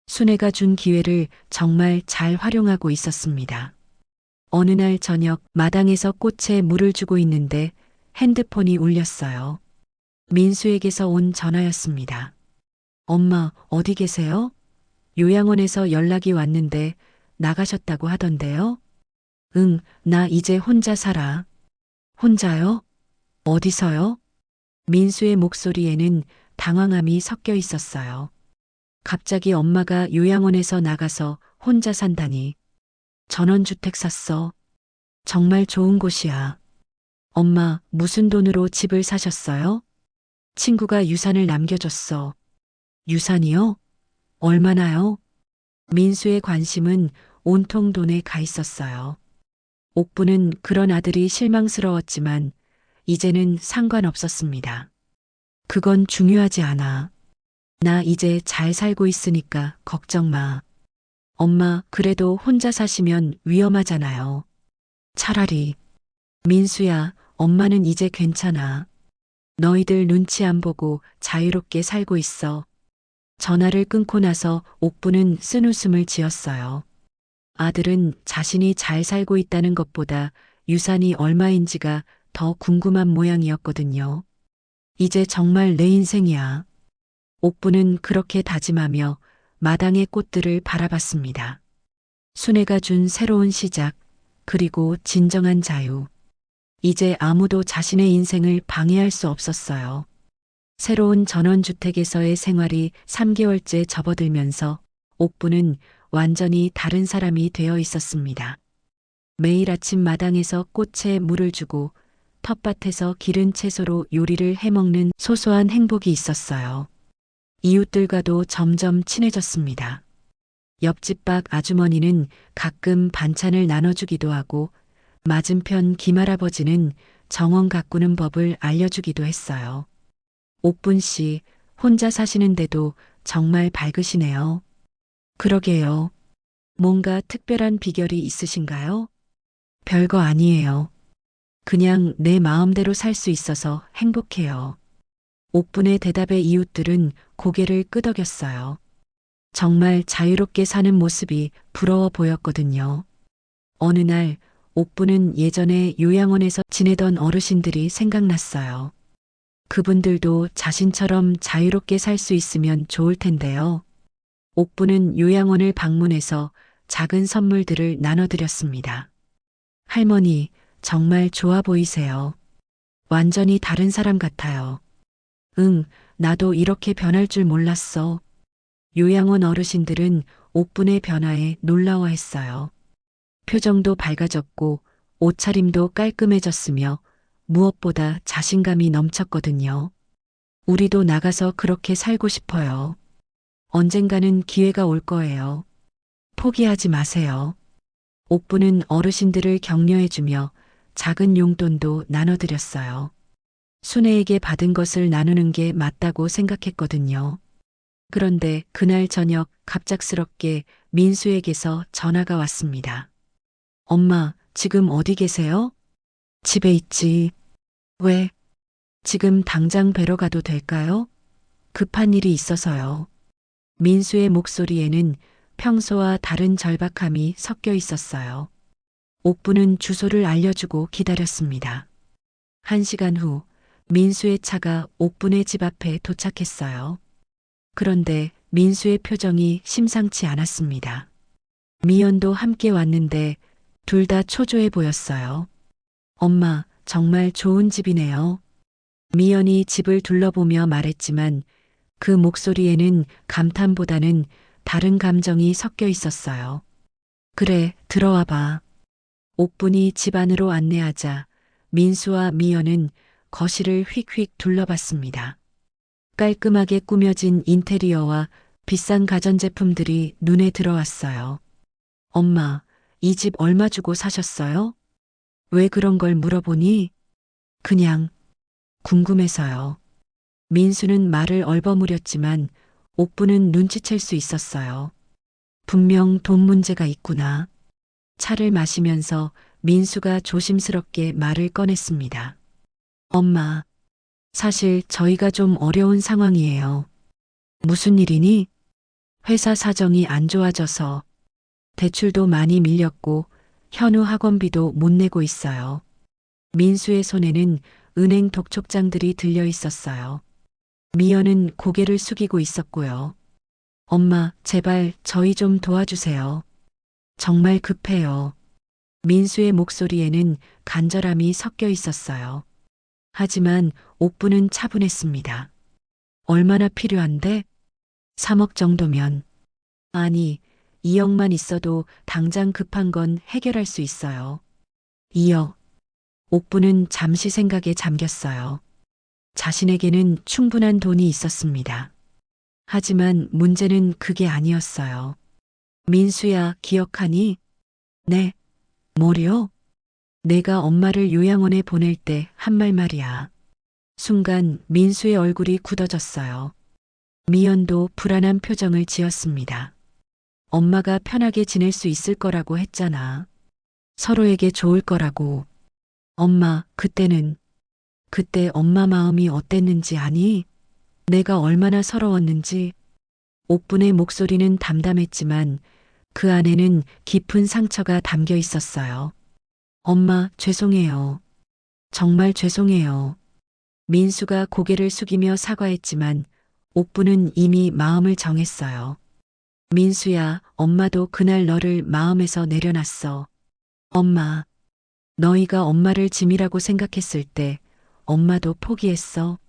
순애가 준 기회를 정말 잘 활용하고 있었습니다. 어느 날 저녁 마당에서 꽃에 물을 주고 있는데 핸드폰이 울렸어요. 민수에게서 온 전화였습니다. 엄마, 어디 계세요? 요양원에서 연락이 왔는데 나가셨다고 하던데요? 응, 나 이제 혼자 살아. 혼자요? 어디서요? 민수의 목소리에는 당황함이 섞여 있었어요. 갑자기 엄마가 요양원에서 나가서 혼자 산다니. 전원주택 샀어. 정말 좋은 곳이야. 엄마, 무슨 돈으로 집을 사셨어요? 친구가 유산을 남겨줬어. 유산이요? 얼마나요? 민수의 관심은 온통 돈에 가 있었어요. 옥부는 그런 아들이 실망스러웠지만 이제는 상관없었습니다. 그건 중요하지 않아. 나 이제 잘 살고 있으니까 걱정 마. 엄마, 그래도 혼자 사시면 위험하잖아요. 차라리. 민수야, 엄마는 이제 괜찮아. 너희들 눈치 안 보고 자유롭게 살고 있어. 전화를 끊고 나서 옥부는 쓴웃음을 지었어요. 아들은 자신이 잘 살고 있다는 것보다 유산이 얼마인지가 더 궁금한 모양이었거든요. 이제 정말 내 인생이야. 옥부는 그렇게 다짐하며 마당의 꽃들을 바라봤습니다. 순애가 준 새로운 시작, 그리고 진정한 자유. 이제 아무도 자신의 인생을 방해할 수 없었어요. 새로운 전원주택에서의 생활이 3개월째 접어들면서 옥부는 완전히 다른 사람이 되어 있었습니다. 매일 아침 마당에서 꽃에 물을 주고 텃밭에서 기른 채소로 요리를 해먹는 소소한 행복이 있었어요. 이웃들과도 점점 친해졌습니다. 옆집 박 아주머니는 가끔 반찬을 나눠주기도 하고 맞은편 김할아버지는 정원 가꾸는 법을 알려주기도 했어요. 옥분 씨, 혼자 사시는데도 정말 밝으시네요. 그러게요. 뭔가 특별한 비결이 있으신가요? 별거 아니에요. 그냥 내 마음대로 살 수 있어서 행복해요. 옥분의 대답에 이웃들은 고개를 끄덕였어요. 정말 자유롭게 사는 모습이 부러워 보였거든요. 어느 날 옥부는 예전에 요양원에서 지내던 어르신들이 생각났어요. 그분들도 자신처럼 자유롭게 살 수 있으면 좋을 텐데요. 옥부는 요양원을 방문해서 작은 선물들을 나눠드렸습니다. 할머니, 정말 좋아 보이세요. 완전히 다른 사람 같아요. 응, 나도 이렇게 변할 줄 몰랐어. 요양원 어르신들은 옥분의 변화에 놀라워했어요. 표정도 밝아졌고 옷차림도 깔끔해졌으며 무엇보다 자신감이 넘쳤거든요. 우리도 나가서 그렇게 살고 싶어요. 언젠가는 기회가 올 거예요. 포기하지 마세요. 옥부는 어르신들을 격려해주며 작은 용돈도 나눠드렸어요. 순애에게 받은 것을 나누는 게 맞다고 생각했거든요. 그런데 그날 저녁 갑작스럽게 민수에게서 전화가 왔습니다. 엄마, 지금 어디 계세요? 집에 있지. 왜? 지금 당장 뵈러 가도 될까요? 급한 일이 있어서요. 민수의 목소리에는 평소와 다른 절박함이 섞여 있었어요. 옥부는 주소를 알려주고 기다렸습니다. 1시간 후 민수의 차가 옥분의 집 앞에 도착했어요. 그런데 민수의 표정이 심상치 않았습니다. 미연도 함께 왔는데 둘 다 초조해 보였어요. 엄마, 정말 좋은 집이네요. 미연이 집을 둘러보며 말했지만 그 목소리에는 감탄보다는 다른 감정이 섞여 있었어요. 그래, 들어와 봐. 옥분이 집 안으로 안내하자 민수와 미연은 거실을 휙휙 둘러봤습니다. 깔끔하게 꾸며진 인테리어와 비싼 가전제품들이 눈에 들어왔어요. 엄마, 이 집 얼마 주고 사셨어요? 왜 그런 걸 물어보니? 그냥 궁금해서요. 민수는 말을 얼버무렸지만 옥부는 눈치챌 수 있었어요. 분명 돈 문제가 있구나. 차를 마시면서 민수가 조심스럽게 말을 꺼냈습니다. 엄마, 사실 저희가 좀 어려운 상황이에요. 무슨 일이니? 회사 사정이 안 좋아져서 대출도 많이 밀렸고 현우 학원비도 못 내고 있어요. 민수의 손에는 은행 독촉장들이 들려 있었어요. 미연은 고개를 숙이고 있었고요. 엄마, 제발 저희 좀 도와주세요. 정말 급해요. 민수의 목소리에는 간절함이 섞여 있었어요. 하지만 옥부는 차분했습니다. 얼마나 필요한데? 3억 정도면. 아니, 2억만 있어도 당장 급한 건 해결할 수 있어요. 2억. 옥부는 잠시 생각에 잠겼어요. 자신에게는 충분한 돈이 있었습니다. 하지만 문제는 그게 아니었어요. 민수야, 기억하니? 네. 뭐려? 내가 엄마를 요양원에 보낼 때 한 말 말이야. 순간 민수의 얼굴이 굳어졌어요. 미연도 불안한 표정을 지었습니다. 엄마가 편하게 지낼 수 있을 거라고 했잖아. 서로에게 좋을 거라고. 엄마, 그때 엄마 마음이 어땠는지 아니? 내가 얼마나 서러웠는지. 옥분의 목소리는 담담했지만 그 안에는 깊은 상처가 담겨 있었어요. 엄마, 죄송해요. 정말 죄송해요. 민수가 고개를 숙이며 사과했지만 옥부는 이미 마음을 정했어요. 민수야, 엄마도 그날 너를 마음에서 내려놨어. 엄마, 너희가 엄마를 짐이라고 생각했을 때 엄마도 포기했어.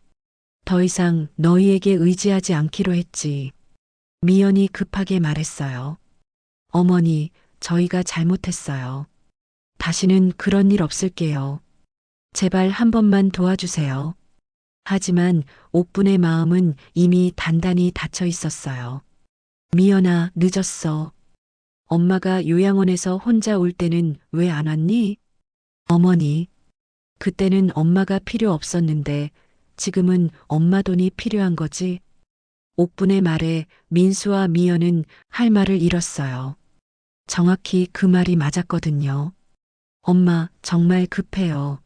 더 이상 너희에게 의지하지 않기로 했지. 미연이 급하게 말했어요. 어머니, 저희가 잘못했어요. 다시는 그런 일 없을게요. 제발 한 번만 도와주세요. 하지만 옥분의 마음은 이미 단단히 닫혀 있었어요. 미연아, 늦었어. 엄마가 요양원에서 혼자 올 때는 왜 안 왔니? 어머니, 그때는 엄마가 필요 없었는데 지금은 엄마 돈이 필요한 거지. 옥분의 말에 민수와 미연은 할 말을 잃었어요. 정확히 그 말이 맞았거든요. 엄마, 정말 급해요.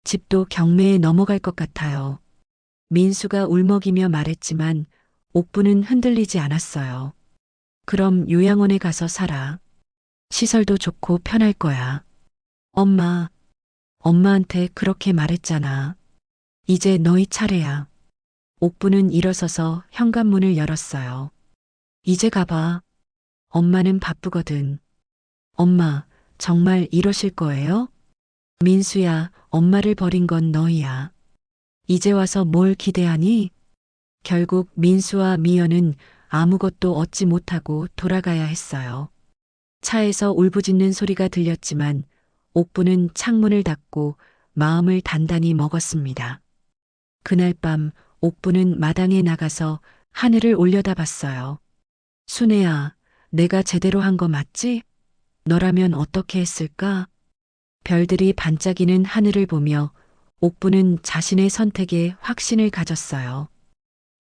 집도 경매에 넘어갈 것 같아요. 민수가 울먹이며 말했지만 옥부는 흔들리지 않았어요. 그럼 요양원에 가서 살아. 시설도 좋고 편할 거야. 엄마, 엄마한테 그렇게 말했잖아. 이제 너희 차례야. 옥부는 일어서서 현관문을 열었어요. 이제 가봐. 엄마는 바쁘거든. 엄마, 정말 이러실 거예요? 민수야, 엄마를 버린 건 너희야. 이제 와서 뭘 기대하니? 결국 민수와 미연은 아무것도 얻지 못하고 돌아가야 했어요. 차에서 울부짖는 소리가 들렸지만 옥부는 창문을 닫고 마음을 단단히 먹었습니다. 그날 밤 옥부는 마당에 나가서 하늘을 올려다봤어요. 순애야, 내가 제대로 한 거 맞지? 너라면 어떻게 했을까? 별들이 반짝이는 하늘을 보며 옥부는 자신의 선택에 확신을 가졌어요.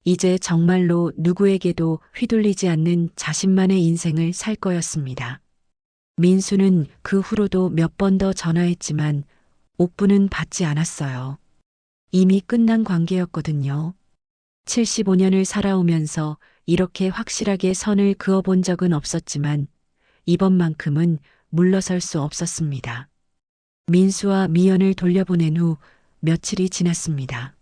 이제 정말로 누구에게도 휘둘리지 않는 자신만의 인생을 살 거였습니다. 민수는 그 후로도 몇 번 더 전화했지만 옥부는 받지 않았어요. 이미 끝난 관계였거든요. 75년을 살아오면서 이렇게 확실하게 선을 그어본 적은 없었지만 이번만큼은 물러설 수 없었습니다. 민수와 미연을 돌려보낸 후 며칠이 지났습니다.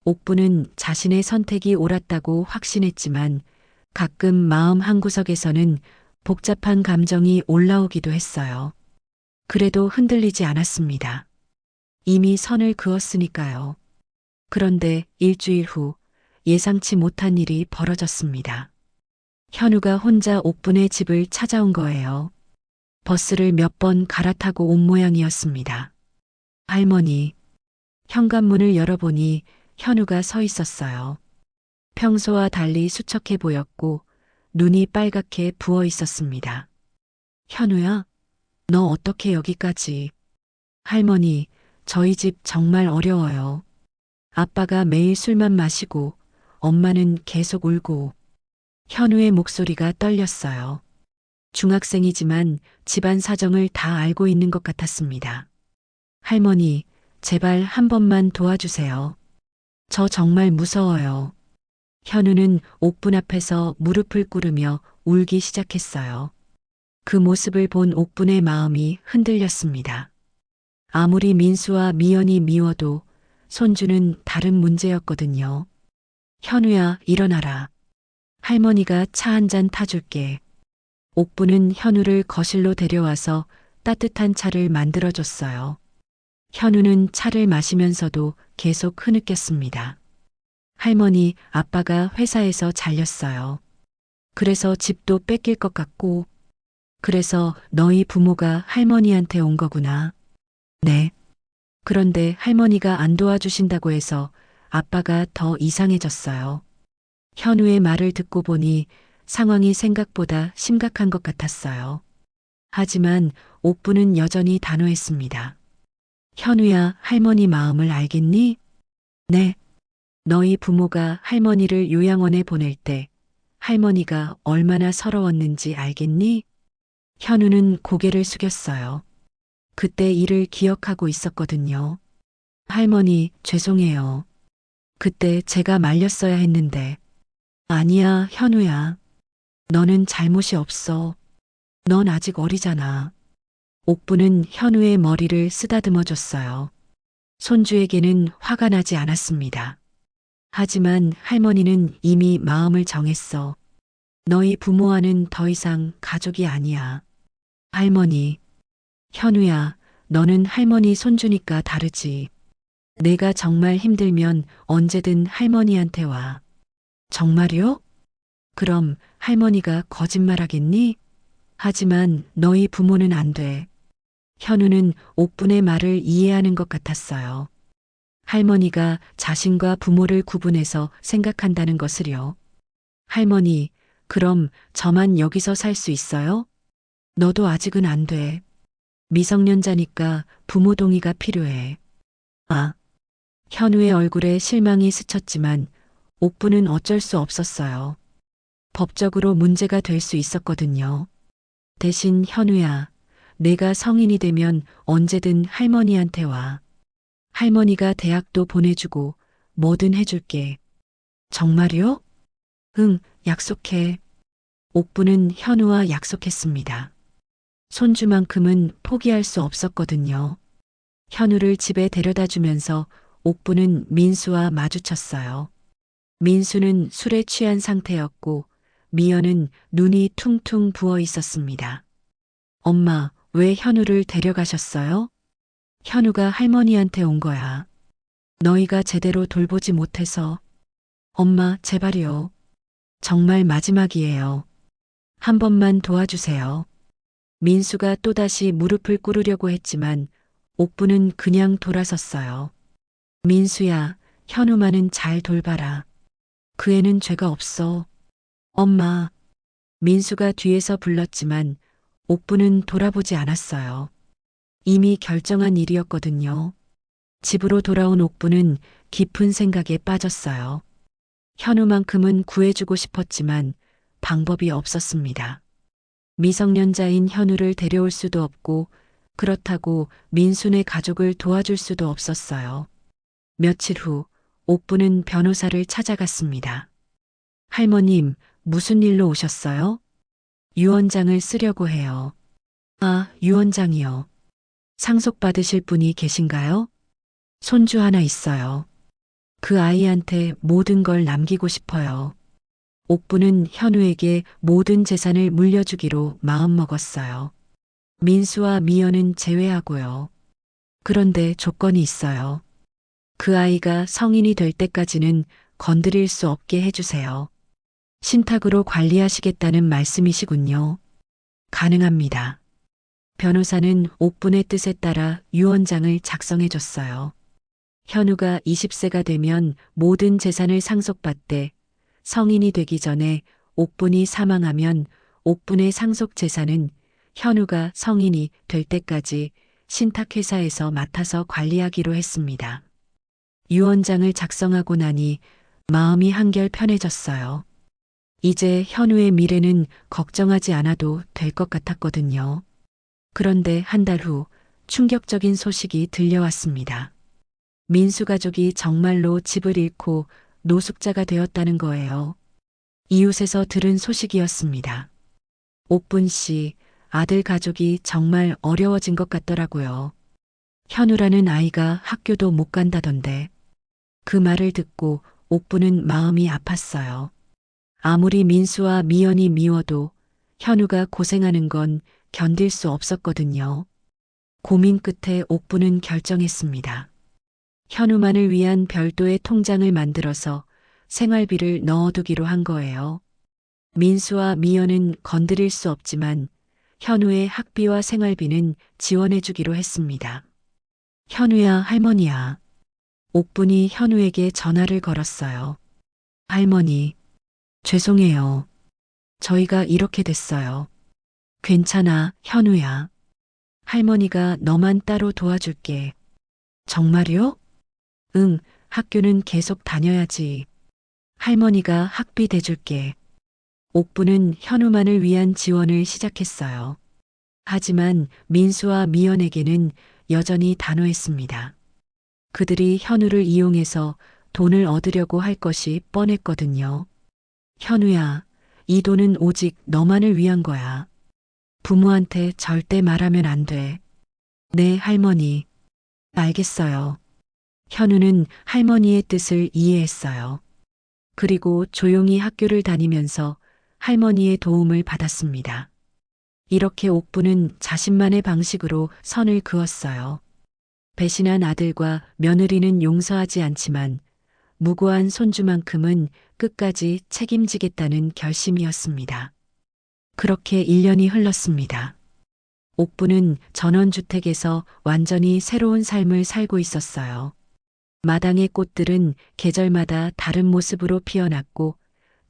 옥부는 자신의 선택이 옳았다고 확신했지만 가끔 마음 한구석에서는 복잡한 감정이 올라오기도 했어요. 그래도 흔들리지 않았습니다. 이미 선을 그었으니까요. 그런데 일주일 후 예상치 못한 일이 벌어졌습니다. 현우가 혼자 옥분의 집을 찾아온 거예요. 버스를 몇 번 갈아타고 온 모양이었습니다. 할머니, 현관문을 열어보니 현우가 서 있었어요. 평소와 달리 수척해 보였고 눈이 빨갛게 부어 있었습니다. 현우야, 너 어떻게 여기까지? 할머니, 저희 집 정말 어려워요. 아빠가 매일 술만 마시고 엄마는 계속 울고 현우의 목소리가 떨렸어요. 중학생이지만 집안 사정을 다 알고 있는 것 같았습니다. 할머니, 제발 한 번만 도와주세요. 저 정말 무서워요. 현우는 옥분 앞에서 무릎을 꿇으며 울기 시작했어요. 그 모습을 본 옥분의 마음이 흔들렸습니다. 아무리 민수와 미연이 미워도 손주는 다른 문제였거든요. 현우야, 일어나라. 할머니가 차 한 잔 타줄게. 옥분은 현우를 거실로 데려와서 따뜻한 차를 만들어줬어요. 현우는 차를 마시면서도 계속 흐느꼈습니다. 할머니, 아빠가 회사에서 잘렸어요. 그래서 집도 뺏길 것 같고, 그래서 너희 부모가 할머니한테 온 거구나. 네. 그런데 할머니가 안 도와주신다고 해서 아빠가 더 이상해졌어요. 현우의 말을 듣고 보니 상황이 생각보다 심각한 것 같았어요. 하지만 옥부는 여전히 단호했습니다. 현우야, 할머니 마음을 알겠니? 네. 너희 부모가 할머니를 요양원에 보낼 때 할머니가 얼마나 서러웠는지 알겠니? 현우는 고개를 숙였어요. 그때 일을 기억하고 있었거든요. 할머니, 죄송해요. 그때 제가 말렸어야 했는데. 아니야, 현우야. 너는 잘못이 없어. 넌 아직 어리잖아. 옥부는 현우의 머리를 쓰다듬어 줬어요. 손주에게는 화가 나지 않았습니다. 하지만 할머니는 이미 마음을 정했어. 너희 부모와는 더 이상 가족이 아니야. 할머니. 현우야, 너는 할머니 손주니까 다르지. 내가 정말 힘들면 언제든 할머니한테 와. 정말요? 그럼 할머니가 거짓말하겠니? 하지만 너희 부모는 안 돼. 현우는 옥분의 말을 이해하는 것 같았어요. 할머니가 자신과 부모를 구분해서 생각한다는 것을요. 할머니, 그럼 저만 여기서 살 수 있어요? 너도 아직은 안 돼. 미성년자니까 부모 동의가 필요해. 아. 현우의 얼굴에 실망이 스쳤지만 옥부는 어쩔 수 없었어요. 법적으로 문제가 될 수 있었거든요. 대신 현우야, 내가 성인이 되면 언제든 할머니한테 와. 할머니가 대학도 보내주고 뭐든 해줄게. 정말요? 응, 약속해. 옥부는 현우와 약속했습니다. 손주만큼은 포기할 수 없었거든요. 현우를 집에 데려다 주면서 옥부는 민수와 마주쳤어요. 민수는 술에 취한 상태였고 미연은 눈이 퉁퉁 부어 있었습니다. 엄마, 왜 현우를 데려가셨어요? 현우가 할머니한테 온 거야. 너희가 제대로 돌보지 못해서. 엄마, 제발이요. 정말 마지막이에요. 한 번만 도와주세요. 민수가 또다시 무릎을 꿇으려고 했지만 옥부는 그냥 돌아섰어요. 민수야, 현우만은 잘 돌봐라. 그 애는 죄가 없어. 엄마. 민수가 뒤에서 불렀지만 옥부는 돌아보지 않았어요. 이미 결정한 일이었거든요. 집으로 돌아온 옥부는 깊은 생각에 빠졌어요. 현우만큼은 구해주고 싶었지만 방법이 없었습니다. 미성년자인 현우를 데려올 수도 없고 그렇다고 민수네 가족을 도와줄 수도 없었어요. 며칠 후 옥부는 변호사를 찾아갔습니다. 할머님, 무슨 일로 오셨어요? 유언장을 쓰려고 해요. 아, 유언장이요. 상속받으실 분이 계신가요? 손주 하나 있어요. 그 아이한테 모든 걸 남기고 싶어요. 옥부는 현우에게 모든 재산을 물려주기로 마음먹었어요. 민수와 미연은 제외하고요. 그런데 조건이 있어요. 그 아이가 성인이 될 때까지는 건드릴 수 없게 해주세요. 신탁으로 관리하시겠다는 말씀이시군요. 가능합니다. 변호사는 옥분의 뜻에 따라 유언장을 작성해 줬어요. 현우가 20세가 되면 모든 재산을 상속받되 성인이 되기 전에 옥분이 사망하면 옥분의 상속 재산은 현우가 성인이 될 때까지 신탁회사에서 맡아서 관리하기로 했습니다. 유언장을 작성하고 나니 마음이 한결 편해졌어요. 이제 현우의 미래는 걱정하지 않아도 될 것 같았거든요. 그런데 한 달 후 충격적인 소식이 들려왔습니다. 민수 가족이 정말로 집을 잃고 노숙자가 되었다는 거예요. 이웃에서 들은 소식이었습니다. 옥분 씨, 아들 가족이 정말 어려워진 것 같더라고요. 현우라는 아이가 학교도 못 간다던데. 그 말을 듣고 옥분은 마음이 아팠어요. 아무리 민수와 미연이 미워도 현우가 고생하는 건 견딜 수 없었거든요. 고민 끝에 옥분은 결정했습니다. 현우만을 위한 별도의 통장을 만들어서 생활비를 넣어두기로 한 거예요. 민수와 미연은 건드릴 수 없지만 현우의 학비와 생활비는 지원해주기로 했습니다. 현우야, 할머니야. 옥분이 현우에게 전화를 걸었어요. 할머니, 죄송해요. 저희가 이렇게 됐어요. 괜찮아, 현우야. 할머니가 너만 따로 도와줄게. 정말요? 응, 학교는 계속 다녀야지. 할머니가 학비 대줄게. 옥부는 현우만을 위한 지원을 시작했어요. 하지만 민수와 미연에게는 여전히 단호했습니다. 그들이 현우를 이용해서 돈을 얻으려고 할 것이 뻔했거든요. 현우야, 이 돈은 오직 너만을 위한 거야. 부모한테 절대 말하면 안 돼. 네, 할머니. 알겠어요. 현우는 할머니의 뜻을 이해했어요. 그리고 조용히 학교를 다니면서 할머니의 도움을 받았습니다. 이렇게 옥부는 자신만의 방식으로 선을 그었어요. 배신한 아들과 며느리는 용서하지 않지만 무고한 손주만큼은 끝까지 책임지겠다는 결심이었습니다. 그렇게 1년이 흘렀습니다. 옥부는 전원주택에서 완전히 새로운 삶을 살고 있었어요. 마당의 꽃들은 계절마다 다른 모습으로 피어났고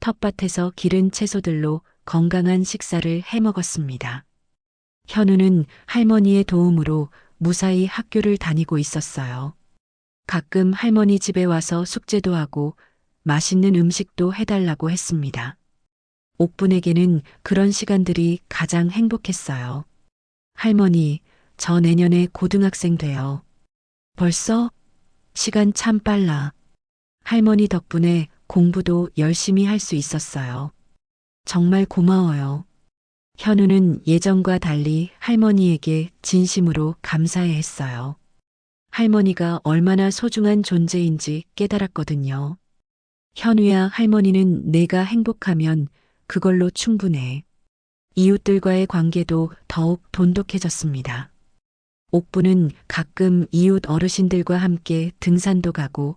텃밭에서 기른 채소들로 건강한 식사를 해먹었습니다. 현우는 할머니의 도움으로 무사히 학교를 다니고 있었어요. 가끔 할머니 집에 와서 숙제도 하고 맛있는 음식도 해달라고 했습니다. 옥분에게는 그런 시간들이 가장 행복했어요. 할머니, 저 내년에 고등학생 돼요. 벌써? 시간 참 빨라. 할머니 덕분에 공부도 열심히 할 수 있었어요. 정말 고마워요. 현우는 예전과 달리 할머니에게 진심으로 감사해 했어요. 할머니가 얼마나 소중한 존재인지 깨달았거든요. 현우야, 할머니는 내가 행복하면 그걸로 충분해. 이웃들과의 관계도 더욱 돈독해졌습니다. 옥부는 가끔 이웃 어르신들과 함께 등산도 가고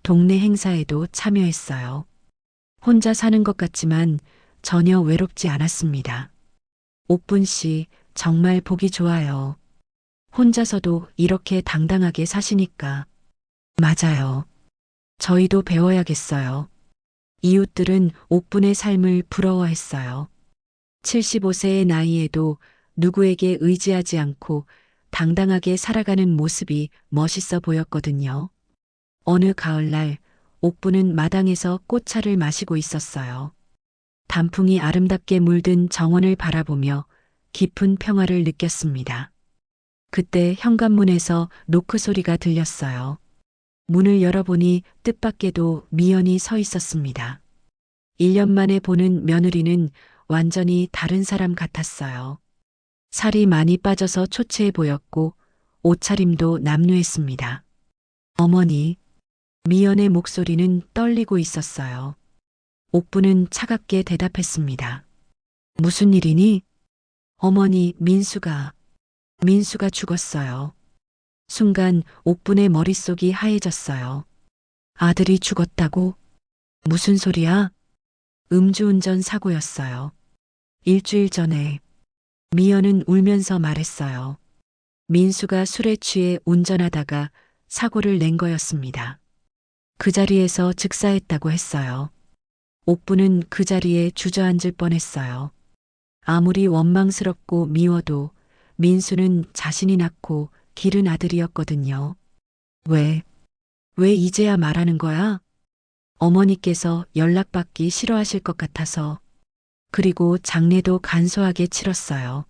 동네 행사에도 참여했어요. 혼자 사는 것 같지만 전혀 외롭지 않았습니다. 옥분 씨, 정말 보기 좋아요. 혼자서도 이렇게 당당하게 사시니까. 맞아요. 저희도 배워야겠어요. 이웃들은 옥분의 삶을 부러워했어요. 75세의 나이에도 누구에게 의지하지 않고 당당하게 살아가는 모습이 멋있어 보였거든요. 어느 가을날 옥부는 마당에서 꽃차를 마시고 있었어요. 단풍이 아름답게 물든 정원을 바라보며 깊은 평화를 느꼈습니다. 그때 현관문에서 노크 소리가 들렸어요. 문을 열어보니 뜻밖에도 미연이 서 있었습니다. 1년 만에 보는 며느리는 완전히 다른 사람 같았어요. 살이 많이 빠져서 초췌해 보였고 옷차림도 남루했습니다. 어머니, 미연의 목소리는 떨리고 있었어요. 옥부는 차갑게 대답했습니다. 무슨 일이니? 어머니, 민수가 죽었어요. 순간 옥분의 머릿속이 하얘졌어요. 아들이 죽었다고? 무슨 소리야? 음주운전 사고였어요. 일주일 전에. 미연은 울면서 말했어요. 민수가 술에 취해 운전하다가 사고를 낸 거였습니다. 그 자리에서 즉사했다고 했어요. 옥부는 그 자리에 주저앉을 뻔했어요. 아무리 원망스럽고 미워도 민수는 자신이 낳고 기른 아들이었거든요. 왜 이제야 말하는 거야? 어머니께서 연락받기 싫어하실 것 같아서. 그리고 장례도 간소하게 치렀어요.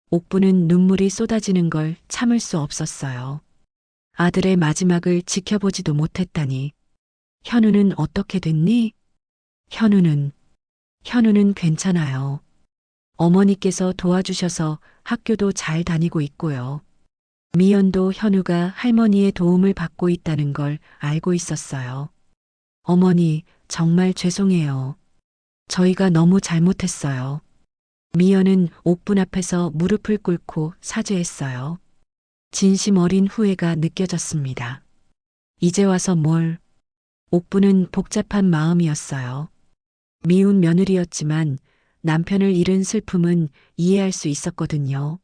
옥부는 눈물이 쏟아지는 걸 참을 수 없었어요. 아들의 마지막을 지켜보지도 못했다니. 현우는 어떻게 됐니? 현우는 괜찮아요. 어머니께서 도와주셔서 학교도 잘 다니고 있고요. 미연도 현우가 할머니의 도움을 받고 있다는 걸 알고 있었어요. 어머니, 정말 죄송해요. 저희가 너무 잘못했어요. 미연은 옥분 앞에서 무릎을 꿇고 사죄했어요. 진심 어린 후회가 느껴졌습니다. 이제 와서 뭘? 옥분은 복잡한 마음이었어요. 미운 며느리였지만 남편을 잃은 슬픔은 이해할 수 있었거든요.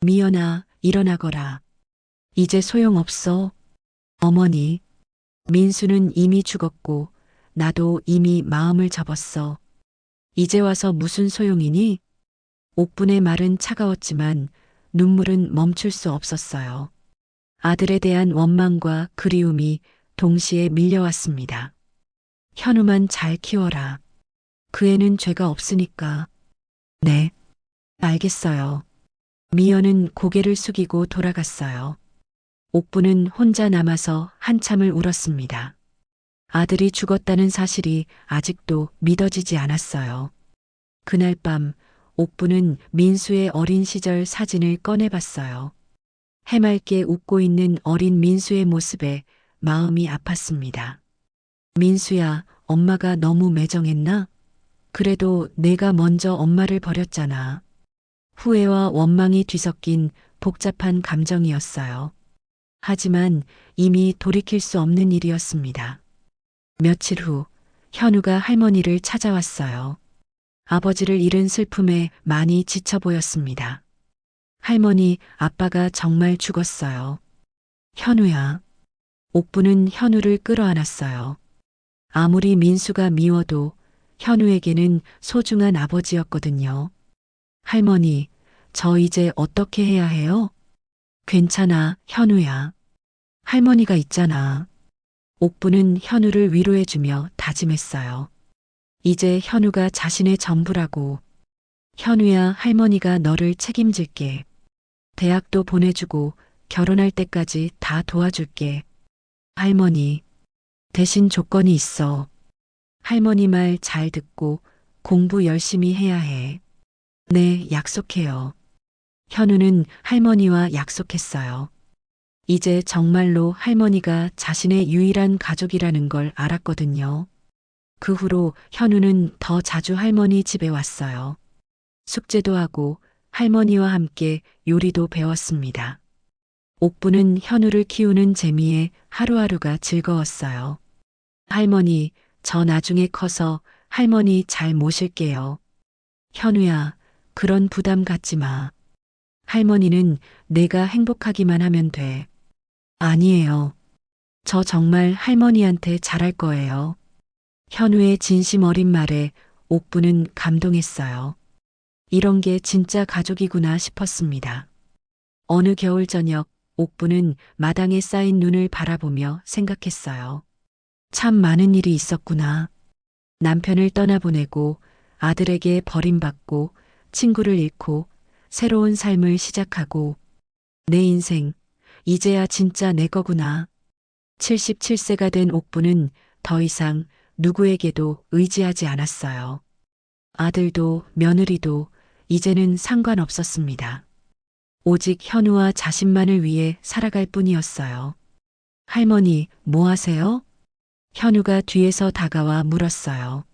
미연아, 일어나거라. 이제 소용없어. 어머니, 민수는 이미 죽었고 나도 이미 마음을 접었어. 이제 와서 무슨 소용이니? 옥분의 말은 차가웠지만 눈물은 멈출 수 없었어요. 아들에 대한 원망과 그리움이 동시에 밀려왔습니다. 현우만 잘 키워라. 그 애는 죄가 없으니까. 네, 알겠어요. 미연은 고개를 숙이고 돌아갔어요. 옥부는 혼자 남아서 한참을 울었습니다. 아들이 죽었다는 사실이 아직도 믿어지지 않았어요. 그날 밤 옥부는 민수의 어린 시절 사진을 꺼내봤어요. 해맑게 웃고 있는 어린 민수의 모습에 마음이 아팠습니다. 민수야, 엄마가 너무 매정했나? 그래도 내가 먼저 엄마를 버렸잖아. 후회와 원망이 뒤섞인 복잡한 감정이었어요. 하지만 이미 돌이킬 수 없는 일이었습니다. 며칠 후 현우가 할머니를 찾아왔어요. 아버지를 잃은 슬픔에 많이 지쳐 보였습니다. 할머니, 아빠가 정말 죽었어요. 현우야. 옥부는 현우를 끌어안았어요. 아무리 민수가 미워도 현우에게는 소중한 아버지였거든요. 할머니, 저 이제 어떻게 해야 해요? 괜찮아, 현우야. 할머니가 있잖아. 옥부는 현우를 위로해주며 다짐했어요. 이제 현우가 자신의 전부라고. 현우야, 할머니가 너를 책임질게. 대학도 보내주고 결혼할 때까지 다 도와줄게. 할머니, 대신 조건이 있어. 할머니 말 잘 듣고 공부 열심히 해야 해. 네, 약속해요. 현우는 할머니와 약속했어요. 이제 정말로 할머니가 자신의 유일한 가족이라는 걸 알았거든요. 그 후로 현우는 더 자주 할머니 집에 왔어요. 숙제도 하고 할머니와 함께 요리도 배웠습니다. 옥부는 현우를 키우는 재미에 하루하루가 즐거웠어요. 할머니, 저 나중에 커서 할머니 잘 모실게요. 현우야, 그런 부담 갖지 마. 할머니는 내가 행복하기만 하면 돼. 아니에요. 저 정말 할머니한테 잘할 거예요. 현우의 진심 어린 말에 옥부는 감동했어요. 이런 게 진짜 가족이구나 싶었습니다. 어느 겨울 저녁 옥부는 마당에 쌓인 눈을 바라보며 생각했어요. 참 많은 일이 있었구나. 남편을 떠나보내고 아들에게 버림받고 친구를 잃고 새로운 삶을 시작하고 내 인생 이제야 진짜 내 거구나. 77세가 된 옥부는 더 이상 누구에게도 의지하지 않았어요. 아들도 며느리도 이제는 상관없었습니다. 오직 현우와 자신만을 위해 살아갈 뿐이었어요. 할머니, 뭐 하세요? 현우가 뒤에서 다가와 물었어요.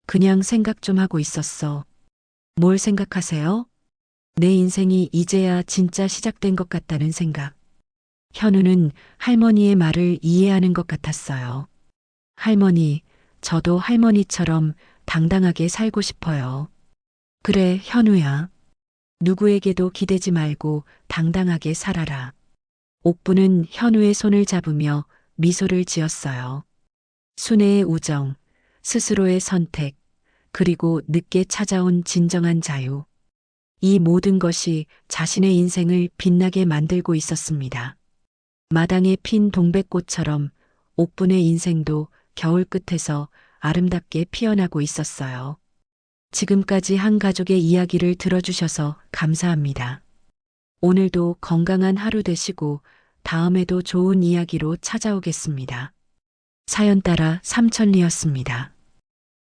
그냥 생각 좀 하고 있었어. 뭘 생각하세요? 내 인생이 이제야 진짜 시작된 것 같다는 생각. 현우는 할머니의 말을 이해하는 것 같았어요. 할머니, 저도 할머니처럼 당당하게 살고 싶어요. 그래, 현우야. 누구에게도 기대지 말고 당당하게 살아라. 옥부는 현우의 손을 잡으며 미소를 지었어요. 순애의 우정, 스스로의 선택, 그리고 늦게 찾아온 진정한 자유. 이 모든 것이 자신의 인생을 빛나게 만들고 있었습니다. 마당에 핀 동백꽃처럼 옥분의 인생도 겨울 끝에서 아름답게 피어나고 있었어요. 지금까지 한 가족의 이야기를 들어주셔서 감사합니다. 오늘도 건강한 하루 되시고 다음에도 좋은 이야기로 찾아오겠습니다. 사연 따라 삼천리였습니다.